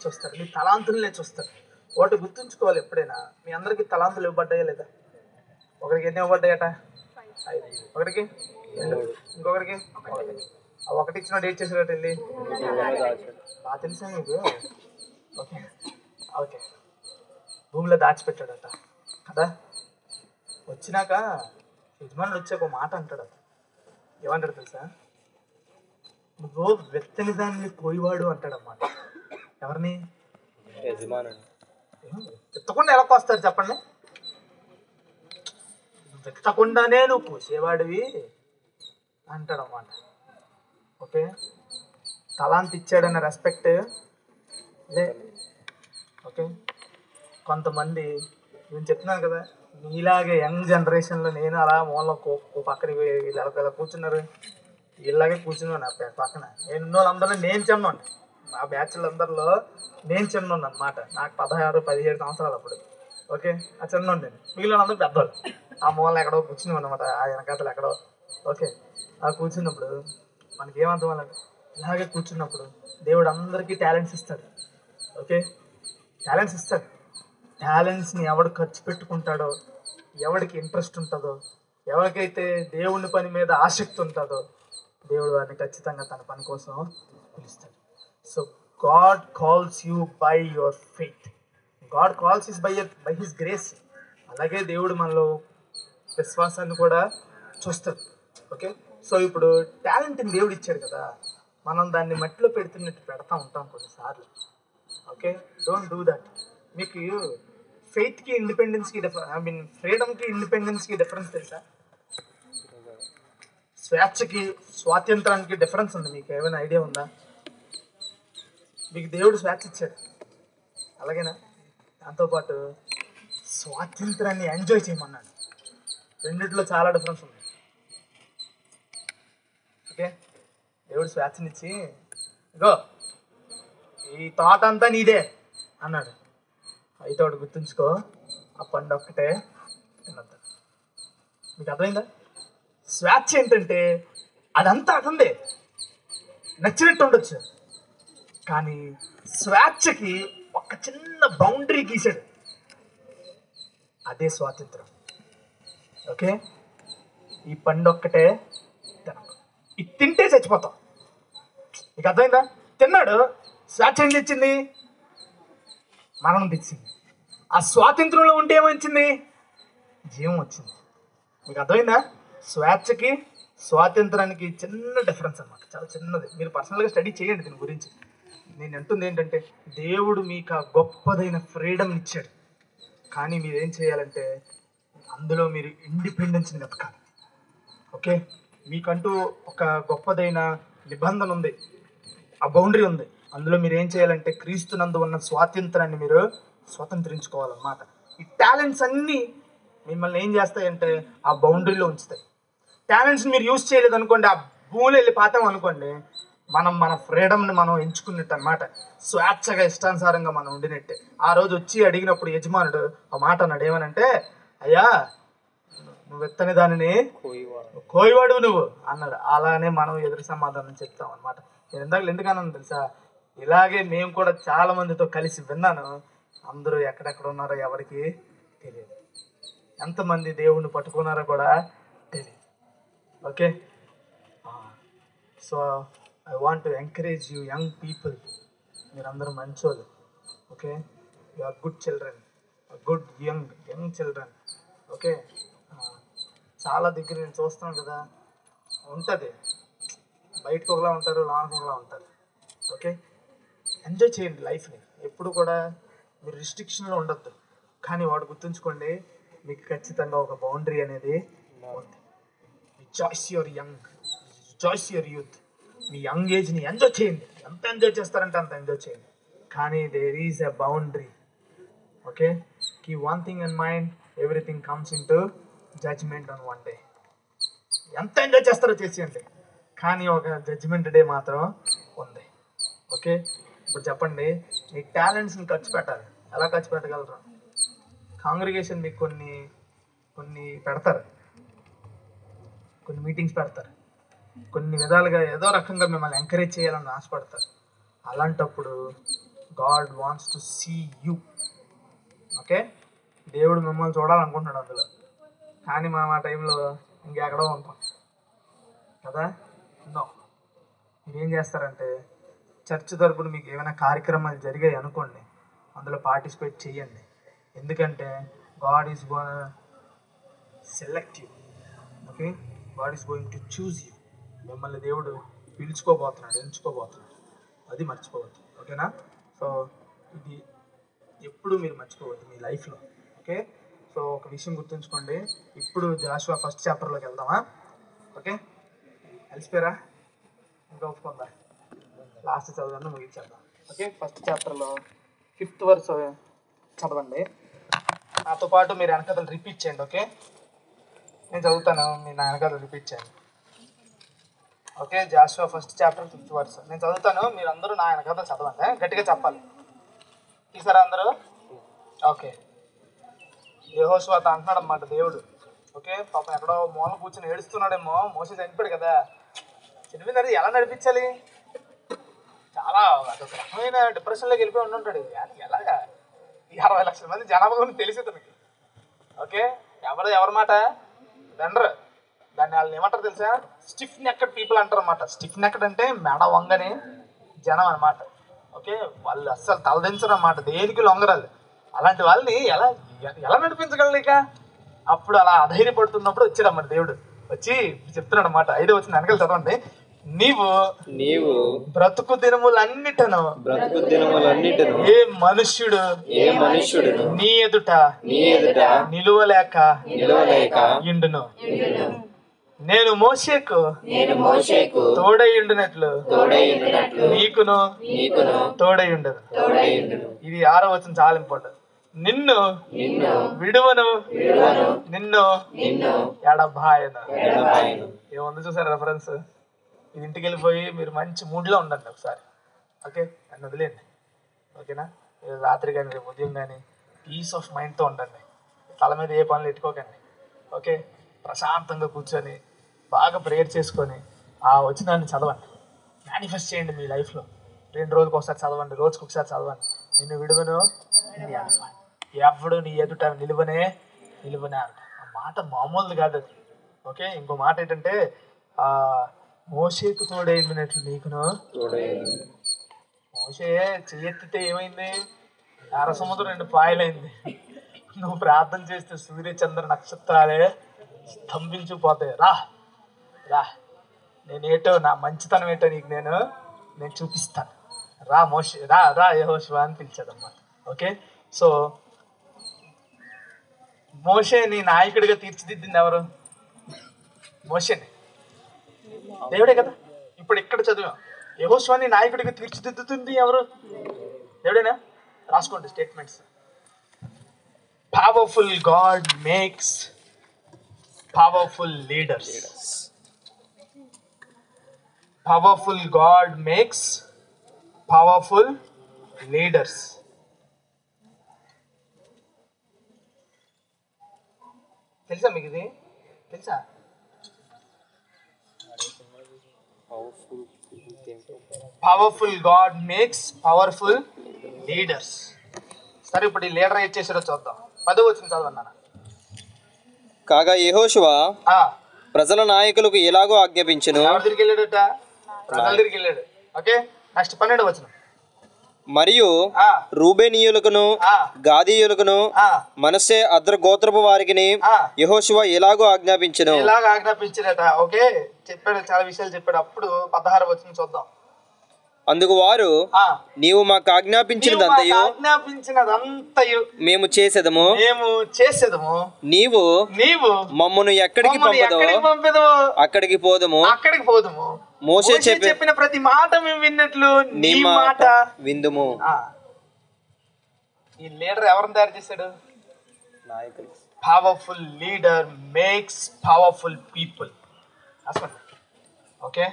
చూస్తాడు, మీ తలాంతులనే చూస్తాడు. ఒకటి గుర్తుంచుకోవాలి ఎప్పుడైనా, మీ అందరికీ తలాంతులు ఇవ్వబడ్డాయా లేదా? ఒకరికి ఎన్ని ఇవ్వబడ్డాయట? 5. ఒకరికి 2, ఇంకొకరికి 1. ఆ ఒకటి ఇచ్చిన డేట్ చేసేటట్టు వెళ్ళి బాగా తెలుసా మీకు? ఓకే ఓకే, భూమిలో దాచిపెట్టాడట కదా. వచ్చినాక యజమానుడు వచ్చి ఒక మాట అంటాడు. ఏమంటాడు తెలుసా? నువ్వు వెత్తని దాన్ని పోయివాడు అంటాడన్నమాట. ఎవరిని? యజమానుడు. ఎత్తకుండా ఎలా కోస్తారు చెప్పండి? ఎత్తకుండానే నువ్వు పూసేవాడివి అంటాడన్నమాట. ఓకే, తలాంతి ఇచ్చాడన్న రెస్పెక్ట్ లే. ఓకే, కొంతమంది నేను చెప్తున్నాను కదా, నీలాగే యంగ్ జనరేషన్లో నేను అలా మూల పక్కన ఇలా కూర్చున్నారు, ఇలాగే కూర్చున్నాను నా పక్కన. నేను ఉన్న వాళ్ళందరూ నేను చిన్నోండి, నా బ్యాచ్లందరిలో నేను చిన్నోండి అనమాట. నాకు 16-17 సంవత్సరాలు అప్పుడు. ఓకే, ఆ చిన్నోండి నేను, మిగిలిన అందరూ పెద్దవాళ్ళు. ఆ మూల ఎక్కడో కూర్చున్నాం అనమాట, ఆ వెనకాతలు ఎక్కడో. ఓకే, ఆ కూర్చున్నప్పుడు మనకి ఏమర్థం అవ్వాలి? ఇలాగే కూర్చున్నప్పుడు దేవుడు అందరికీ టాలెంట్స్ ఇస్తాడు. ఓకే, టాలెంట్స్ ఇస్తాడు. టాలెంట్స్ని ఎవడు ఖర్చు పెట్టుకుంటాడో, ఎవడికి ఇంట్రెస్ట్ ఉంటుందో, ఎవరికైతే దేవుని పని మీద ఆసక్తి ఉంటుందో దేవుడు వారిని ఖచ్చితంగా తన పని కోసం పిలుస్తాడు. So God calls you by your faith. God calls is by his grace. అలాగే దేవుడు మనలో విశ్వాసాన్ని కూడా చూస్తాడు. ఓకే, సో ఇప్పుడు టాలెంట్ని దేవుడు ఇచ్చాడు కదా, మనం దాన్ని మట్టిలో పెడుతున్నట్టు పెడతా ఉంటాం కొన్నిసార్లు. Okay, don't do that. మీకు ఫెయిత్కి ఇండిపెండెన్స్కి ఫ్రీడమ్కి ఇండిపెండెన్స్కి డిఫరెన్స్ తెలుసా? స్వేచ్ఛకి స్వాతంత్రానికి డిఫరెన్స్ ఉంది. మీకు ఏమైనా ఐడియా ఉందా? మీకు దేవుడు స్వేచ్ఛ ఇచ్చాడు, అలాగేనా? దాంతోపాటు స్వాతంత్రాన్ని ఎంజాయ్ చేయమన్నాడు. రెండిట్లో చాలా డిఫరెన్స్ ఉంది. ఓకే, దేవుడు స్వేచ్ఛనిచ్చి ఇగో ఈ తోట అంతా నీదే అన్నాడు. అయితే ఒకటి గుర్తుంచుకో, ఆ పండు ఒక్కటే తినద్దు. మీకు అర్థమైందా? స్వేచ్ఛ ఏంటంటే అదంతా అతందే, నచ్చినట్టు ఉండొచ్చు, కానీ స్వేచ్ఛకి ఒక చిన్న బౌండరీ గీసాడు. అదే స్వాతంత్రం. ఓకే, ఈ పండు ఒక్కటే తినకు, ఇది తింటే చచ్చిపోతాం. మీకు అర్థమైందా? తిన్నాడు, స్వేచ్ఛ ఏం తెచ్చింది? మరణం తెచ్చింది. ఆ స్వాతంత్రంలో ఉంటే ఏమొచ్చింది? జీవం వచ్చింది. మీకు అర్థమైందా? స్వేచ్ఛకి స్వాతంత్రానికి చిన్న డిఫరెన్స్ అన్నమాట, చాలా చిన్నది. మీరు పర్సనల్గా స్టడీ చేయండి దీని గురించి. నేను అంటుంది ఏంటంటే, దేవుడు మీకు ఆ గొప్పదైన ఫ్రీడమ్ ఇచ్చాడు, కానీ మీరేం చేయాలంటే అందులో మీరు ఇండిపెండెన్స్ని వెతకాలి. ఓకే, మీకంటూ ఒక గొప్పదైన నిబంధన ఉంది, ఆ బౌండరీ ఉంది. అందులో మీరు ఏం చేయాలంటే క్రీస్తునందు ఉన్న స్వాతంత్రాన్ని మీరు స్వతంత్రించుకోవాలన్నమాట. ఈ టాలెంట్స్ అన్నీ మిమ్మల్ని ఏం చేస్తాయంటే ఆ బౌండరీలో ఉంచుతాయి. టాలెంట్స్ని మీరు యూజ్ చేయలేదు అనుకోండి, ఆ భూమిలో వెళ్ళి పాతాం అనుకోండి, మన ఫ్రీడమ్ని మనం ఎంచుకున్నట్టు అనమాట. స్వేచ్ఛగా ఇష్టానుసారంగా మనం ఉండినట్టే. ఆ రోజు వచ్చి అడిగినప్పుడు యజమానుడు ఆ మాట అన్నాడు, ఏమనంటే, అయ్యా నువ్వు ఎత్తని దానిని కోయివాడు నువ్వు అన్నాడు. అలానే మనం ఎదురు సమాధానం చెప్తాం అనమాట. నేను ఇందాక ఎందుకన్నాను తెలుసా? ఇలాగే మేము కూడా చాలా మందితో కలిసి విన్నాను. అందరూ ఎక్కడెక్కడ ఉన్నారో ఎవరికి తెలియదు, ఎంతమంది దేవుణ్ణి పట్టుకున్నారో కూడా తెలియదు. Okay, so I want to encourage you young people. మీరందరూ మంచోళ్ళు. Okay, you are good children, good young children. Okay, చాలా దగ్గర నేను చూస్తాను కదా, ఉంటుంది బయటకు ఒకలా ఉంటారు, లోనకు ఒకలా ఉంటారు. ఓకే, ఎంజాయ్ చేయండి లైఫ్ని. ఎప్పుడు కూడా మీరు రిస్ట్రిక్షన్లో ఉండొద్దు, కానీ వాడు గుర్తుంచుకోండి, మీకు ఖచ్చితంగా ఒక బౌండరీ అనేది ఉంది. Choice your young, choice your youth. మీ యంగ్ ఏజ్ని ఎంజాయ్ చేయండి, ఎంత ఎంజాయ్ చేస్తారంటే అంత ఎంజాయ్ చేయండి, కానీ there is a boundary. Okay, keep one thing in mind, everything comes in to judgement on one day. ఎంత ఎంజాయ్ చేస్తారో చేసేయండి, కానీ ఒక జడ్జ్మెంట్ డే మాత్రం ఉంది. ఓకే, ఇప్పుడు చెప్పండి, మీ టాలెంట్స్ని ఖర్చు పెట్టాలి. ఎలా ఖర్చు పెట్టగలరు? కాంగ్రిగేషన్ మీకు కొన్ని పెడతారు, కొన్ని మీటింగ్స్ పెడతారు, కొన్ని విధాలుగా ఏదో రకంగా మిమ్మల్ని ఎంకరేజ్ చేయాలని ఆశపడతారు. అలాంటప్పుడు God wants to see you. Okay, దేవుడు మిమ్మల్ని చూడాలనుకుంటున్నాడు అందులో, కానీ మనం ఆ టైంలో ఇంకెక్కడో ఉంటాం కదా. నో, మీరేం చేస్తారంటే చర్చ్ తరపున మీకు ఏమైనా కార్యక్రమాలు జరిగాయి అనుకోండి, అందులో పార్టిసిపేట్ చేయండి. ఎందుకంటే God is going select you. Okay, God is going to choose you. మిమ్మల్ని దేవుడు పిలుచుకోబోతున్నాడు, ఎంచుకోబోతున్నాడు. అది మర్చిపోవద్దు. ఓకేనా? సో ఇది ఎప్పుడు మీరు మర్చిపోవద్దు మీ లైఫ్లో. ఓకే, సో ఒక విషయం గుర్తుంచుకోండి. ఇప్పుడు జాషువా 1st చాప్టర్లోకి వెళ్దామా? ఓకే, అలిసిపోయారా? ఇంకా ఒప్పుకుందా? లాస్ట్ చదవండి, ముగించేద్దాం. ఓకే, 1st చాప్టర్లో 5th వర్స్ చదవండి. నాతో పాటు మీరు వెనకాల రిపీట్ చేయండి. ఓకే, నేను చదువుతాను, మీరు నా వెనకాల రిపీట్ చేయండి. Okay, Jashuva 1st chapter 5th verse నేను చదువుతాను, మీరు అందరూ నా వెనకాల చదవండి, గట్టిగా చెప్పాలి. తీసారా అందరూ? ఓకే, యెహోషువ అంటున్నాడు అన్నమాట దేవుడు. ఓకే, పాపం ఎక్కడో మూల కూర్చొని ఏడుస్తున్నాడేమో, మోసే చనిపోయాడు కదా, చనిపోయినది ఎలా నడిపించాలి? చాలా అదొక రకమైన డిప్రెషన్లోకి వెళ్ళిపోయి ఉంటుంటాడు. ఎలాగా 60 లక్షల మంది జనాభా గురించి తెలిసి తనకి. ఓకే, ఎవరి మాట వినరు. దాన్ని వాళ్ళని ఏమంటారు తెలుసా? స్టిఫ్ నెక్డ్ పీపుల్ అంటారు అనమాట. స్టిఫ్ నెక్డ్ అంటే మెడ వంగని జనం అనమాట. ఓకే, వాళ్ళు అస్సలు తలదించరు అన్నమాట, దేనికి లొంగరాలు. అలాంటి వాళ్ళని ఎలా ఎలా నడిపించగలరు? ఇక అప్పుడు అలా అధైర్యపడుతున్నప్పుడు వచ్చాడు అన్నమాట దేవుడు. వచ్చి చెప్తున్నాడు అన్నమాట. 5వ వచనం వెనకాల చదవండి. నీవు బ్రతుకు దినములన్నిటను ఏ మనుష్యుడు నీ ఎదుట నిలువలేక ఇండును. నేను మోషేకు తోడైండునట్లు నీకును తోడైండదు. ఇది 6వ వచనం చాలా ఇంపార్టెంట్. నిన్ను విడువను, నిన్ను ఎడబాయను. ఏముంది చూసారు రెఫరెన్స్? ఇది ఇంటికి వెళ్ళిపోయి మీరు మంచి మూడ్లో ఉండండి ఒకసారి. ఓకే, నన్ను వదిలేండి. ఓకేనా? రాత్రి కానీ రేపు ఉదయం కానీ పీస్ ఆఫ్ మైండ్తో ఉండండి. తల మీద ఏ పనులు ఎట్టుకోకండి. ఓకే, ప్రశాంతంగా కూర్చొని బాగా ప్రేయర్ చేసుకొని ఆ వచనాన్ని చదవండి, మేనిఫెస్ట్ చేయండి మీ లైఫ్లో. 2 రోజులకు ఒకసారి చదవండి, రోజుకి ఒకసారి చదవండి. నిన్ను విడువను, ఎవడు నీ ఎదుట నిలువనే అంట. ఆ మాట మామూలుది కాదు అది. ఓకే, ఇంకో మాట ఏంటంటే మోషేకు తోడైండినట్లు నీకును. మోషే చెయ్యెత్తితే ఏమైంది? ఎర్ర సముద్రం 2 పాయలైంది. నువ్వు ప్రార్థన చేస్తే సూర్య చంద్ర నక్షత్రాలే స్తంభించిపోతాయి. రా రా, నేనేటో నా మంచితనం ఏంటో నీకు నేను చూపిస్తాను. రా మోషే, రా యెహోషువ అని పిలిచాడమ్మా. ఓకే, సో మోషేని నాయకుడిగా తీర్చిదిద్దింది ఎవరు? మోషేని, దేవుడే కదా. ఇప్పుడు ఇక్కడ చదివాం, యెహోషువని నాయకుడిగా తీర్చిదిద్దుతుంది ఎవరు? దేవుడేనా? రాసుకోండి statements. Powerful God makes powerful leaders. Powerful God makes powerful leaders. తెలుసా మీకు? ఇది తెలుసా? Powerful God makes powerful leaders. సరే, ఇప్పుడు ఈ లీడర్ ఏం చేసాడో చూద్దాం. 10వ వచనం చదవన్నా. కాగా యెహోషువ ప్రజల నాయకులకు ఎలాగో ఆజ్ఞాపించెను. ఎవరి దగ్గరికి వెళ్ళాడట? ప్రజల దగ్గరికి వెళ్ళాడు. ఓకే, నెక్స్ట్ 12వ వచనం. మరియు రూబేనీయులకును గాదీయులకును మనష్షే అద్ర గోత్రపు వారికిని యెహోషువ ఎలాగో ఆజ్ఞాపించెను. ఆజ్ఞాపించాడట. ఓకే, చెప్పాడు, చాలా విషయాలు చెప్పాడు. అప్పుడు 16వ వచనం చూద్దాం. అందుకు వారు, నీవు మాకు ఆజ్ఞాపించినదంతయు మేము చేసేదము, నీవు మమ్మను ఎక్కడికి పంపదో అక్కడికి పోదము. మోషే చెప్పిన ప్రతి మాట మేము విన్నట్లు నీ మాట విందుము. ఈ లీడర్ ఎవరిని తయారు చేశాడు? నాయకులు. Powerful leader makes powerful people. Okay,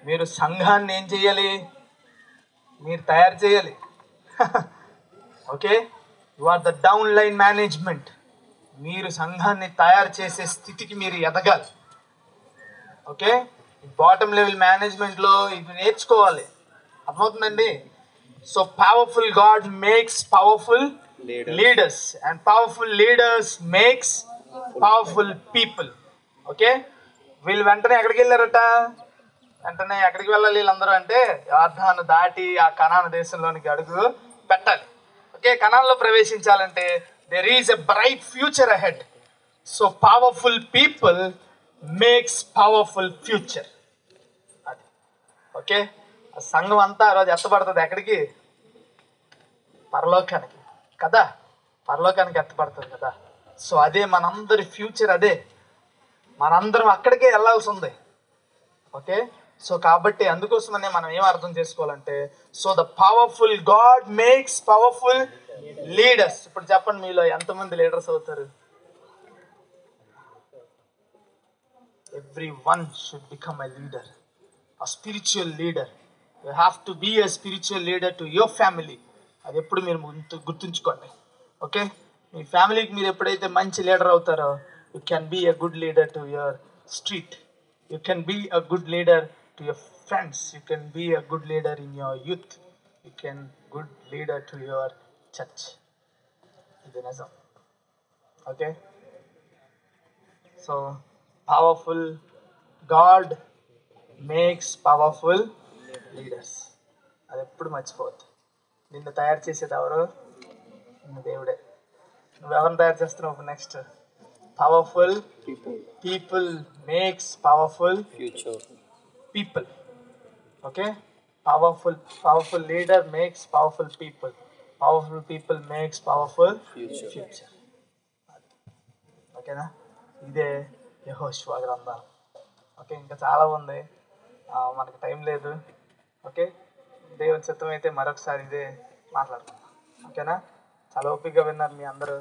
మీరు సంఘాన్ని ఏం చేయాలి? మీరు తయారు చేయాలి. Okay, you are the down line management. మీరు సంఘాన్ని తయారు చేసే స్థితికి మీరు ఎదగాలి. ఓకే, బాటమ్ లెవెల్ మేనేజ్మెంట్లో ఇది నేర్చుకోవాలి. అర్థమవుతుందండి? So powerful God makes powerful leaders and powerful leaders makes powerful people. Okay, వీళ్ళు వెంటనే ఎక్కడికి వెళ్ళారట? వెంటనే ఎక్కడికి వెళ్ళాలి వీళ్ళందరూ అంటే, యార్దాను దాటి ఆ కనాను దేశంలోనికి అడుగు పెట్టాలి. ఓకే, కనాన్లో ప్రవేశించాలంటే there is a bright future ahead. So powerful people makes powerful future. అది ఓకే. ఆ సంఘం అంతా ఆ రోజు ఎత్తపడుతుంది ఎక్కడికి? పరలోకానికి కదా. పరలోకానికి ఎత్తపడుతుంది కదా. సో అదే మనందరి ఫ్యూచర్, అదే మనందరం అక్కడికే వెళ్ళాల్సి ఉంది. ఓకే, సో కాబట్టి అందుకోసమనే మనం ఏం అర్థం చేసుకోవాలంటే, so the powerful God makes powerful leaders. ఇప్పుడు చెప్పండి, మీలో ఎంతమంది లీడర్స్ అవుతారు? Everyone should become a leader, a spiritual leader. You have to be a spiritual leader to your family. అది ఎప్పుడు మీరు గుర్తుంచుకోండి. ఓకే, మీ ఫ్యామిలీకి మీరు ఎప్పుడైతే మంచి లీడర్ అవుతారో, you can be a good leader to your street. You can be a good leader to your friends. You can be a good leader in your youth. You can good leader to your church. ఇది నిజం. Okay, so powerful God makes powerful leaders. అది ఎప్పుడు మర్చిపోవద్దు. నిన్ను తయారు చేసేది ఎవరు? నిన్ను దేవుడే. నువ్వెవరిని తయారు చేస్తున్నావు? Next powerful people makes powerful people. Okay, powerful leader makes powerful people. Powerful people makes powerful future. ఓకేనా? ఇదే యెహోషువ గ్రంథం. ఓకే, ఇంకా చాలా ఉంది, మనకు టైం లేదు. ఓకే, దేవుని చిత్తం అయితే మరొకసారి ఇదే మాట్లాడుకుందాం. ఓకేనా? చాలా ఓపికగా విన్నారు మీ అందరూ.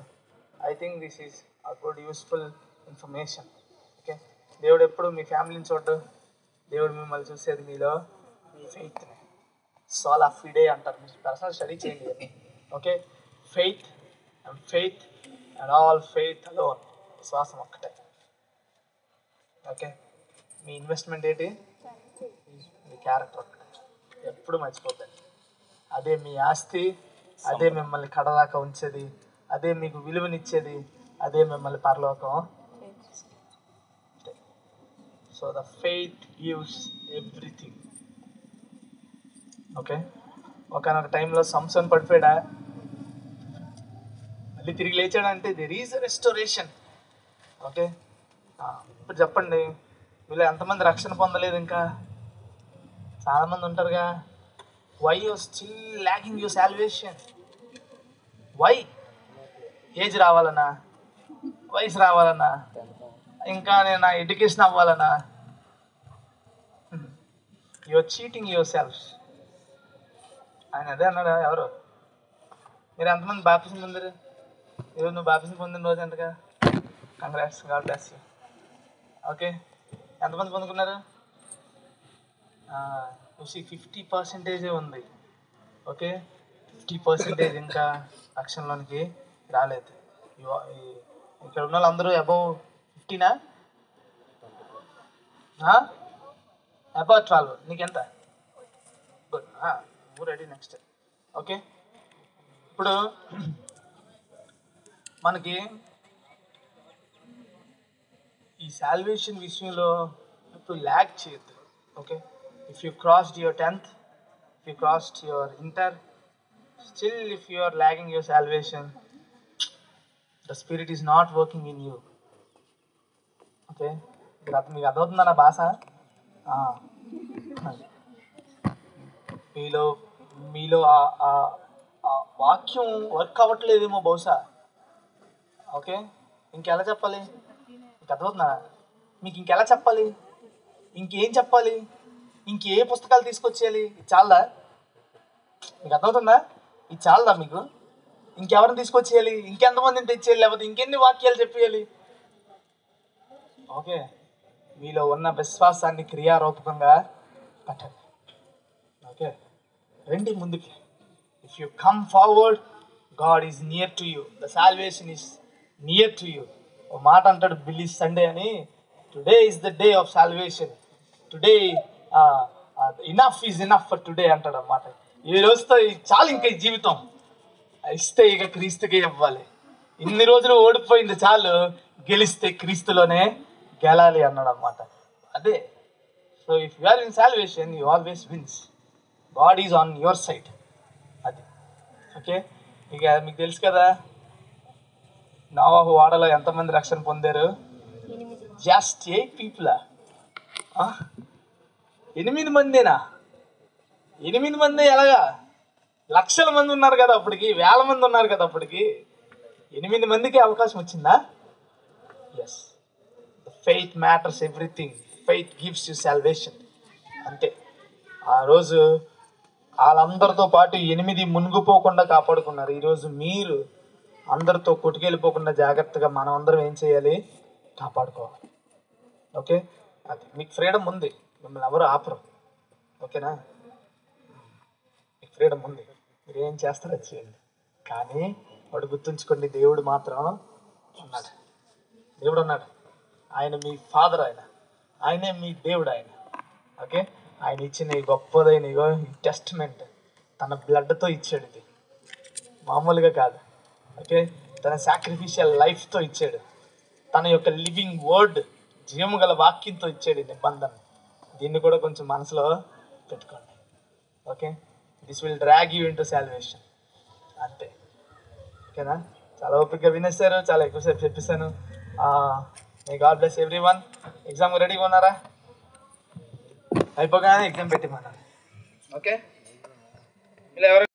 I think this is a good useful information. Okay, దేవుడు ఎప్పుడు మీ ఫ్యామిలీని చూడ్డు, దేవుడు మిమ్మల్ని చూసేది మీలో మీ ఫెయిత్ని. సోలా ఫిడే అంటారు, మీరు పర్సనల్ స్టడీ చేయండి అని. Okay, faith and all faith alone. విశ్వాసం ఒక్కటే. ఓకే, మీ ఇన్వెస్ట్మెంట్ ఏంటి? మీ క్యారెక్టర్ ఒక్కటే. ఎప్పుడు మర్చిపోద్దండి. అదే మీ ఆస్తి, అదే మిమ్మల్ని కడదాకా ఉంచేది, అదే మీకు విలువనిచ్చేది, అదే మిమ్మల్ని పరలోకం. So the faith gives everything. Okay, ఒకనొక టైంలో సంసోన్ పడిపోయాడా, మళ్ళీ తిరిగి లేచాడంటే దెర్ ఈజ్ రెస్టోరేషన్. ఓకే, ఇప్పుడు చెప్పండి, వీళ్ళు ఎంతమంది రక్షణ పొందలేదు? ఇంకా చాలామంది ఉంటారుగా. Why you still lacking your salvation? Why? Age రావాలనా, వయసు రావాలనా, ఇంకా నేను నా ఎడ్యుకేషన్ అవ్వాలనా? Your cheating yourself. ఆయన అదే అన్నాడు. ఎవరు మీరు? ఎంతమంది బాప్టిజం పొందారు? ఈరోజు నువ్వు బాప్టిజం పొందిన రోజు ఎంతగా? Congrats, God bless you. Okay, ఎంతమంది పొందుకున్నారు? 50% ఉంది. ఓకే, 50% ఇంకా రక్షణలోనికి రాలేదు. ఇక్కడ ఉన్న వాళ్ళందరూ అబౌవ్ 15, అబౌవ్ 12. నీకెంత? Good, ready. నెక్స్ట్. ఓకే, ఇప్పుడు మనకి ఈ సాల్వేషన్ విషయంలో ఇప్పుడు ల్యాక్ చేయొద్దు. Okay, if you crossed your 10th, if you crossed your inter, still if you are lagging your salvation, the spirit is not working in you. Okay, మీకు అర్థమవుతుందా నా భాష? మీలో ఆ వాక్యం వర్క్ అవ్వట్లేదేమో బహుశా. ఓకే, ఇంకెలా చెప్పాలి? మీకు అర్థమవుతుందా? మీకు ఇంకెలా చెప్పాలి? ఇంకేం చెప్పాలి? ఇంకే పుస్తకాలు తీసుకొచ్చేయాలి? చాలదా? మీకు అర్థమవుతుందా? ఇది చాలదా మీకు? ఇంకెవరిని తీసుకొచ్చేయాలి? ఇంకెంతమందిని తెచ్చేయాలి? లేకపోతే ఇంకెన్ని వాక్యాలు చెప్పేయాలి? ఓకే, మీలో ఉన్న విశ్వాసాన్ని క్రియారూపకంగా పెట్టండి. ఓకే, రండి ముందుకి. If you come forward, God is near to you, the salvation is near to you. ఓ మాట అంటాడు బిల్లీ సండే అని, today is the day of salvation. Today enough is enough for today అంటాడు అన్నమాట. ఈ రోజుతో చాలు, ఇంకా ఈ జీవితం ఇస్తే ఇక క్రీస్తుకే ఇవ్వాలి. ఇన్ని రోజులు ఓడిపోయింది చాలు, గెలిస్తే క్రీస్తులోనే గెలాలి అన్నాడు అన్నమాట. అదే. So if you are in salvation, you always wins. God is on your side. అది. ఓకే, ఇక మీకు తెలుసు కదా, నోవహు ఓడలో ఎంతమంది రక్షణ పొందారు? Just 8 people. 8 మందేనా? 8 మంది ఎలాగా? లక్షల మంది ఉన్నారు కదా అప్పటికి, వేల మంది ఉన్నారు కదా అప్పటికి. 8 మందికి అవకాశం వచ్చిందా? Yes. Faith matters everything. Faith gives you salvation. అంతే. ఆ రోజు వాళ్ళందరితో పాటు 8 మునిగిపోకుండా కాపాడుకున్నారు. ఈరోజు మీరు అందరితో కొట్టుకెళ్ళిపోకుండా జాగ్రత్తగా మనం అందరం ఏం చేయాలి? కాపాడుకోవాలి. ఓకే, అది మీకు ఫ్రీడమ్ ఉంది, మిమ్మల్ని ఎవరు ఆపరు. ఓకేనా? మీకు ఫ్రీడమ్ ఉంది, మీరు ఏం చేస్తారో చేయండి. కానీ వాడు గుర్తుంచుకోండి, దేవుడు మాత్రం ఉన్నాడు. దేవుడు ఉన్నాడు. ఆయన మీ ఫాదర్, ఆయనే మీ దేవుడు. ఓకే, ఆయన ఇచ్చిన ఈ గొప్పదైన ఈ టెస్ట్మెంట్ తన బ్లడ్తో ఇచ్చాడు. ఇది మామూలుగా కాదు. ఓకే, తన సాక్రిఫిషియల్ లైఫ్తో ఇచ్చాడు. తన యొక్క లివింగ్ వర్డ్, జీవము గల వాక్యంతో ఇచ్చాడు నిబంధన. దీన్ని కూడా కొంచెం మనసులో పెట్టుకోండి. Okay, this will drag you into salvation. అంతే. ఓకేనా? చాలా ఓపికగా వినేస్తారు, చాలా ఎక్కువసేపు చెప్పిస్తాను. May God bless every one. Exam రెడీగా ఉన్నారా? అయిపోగానే ఎగ్జామ్ పెట్టిమన్నారు. ఓకే, ఇలా ఎవరు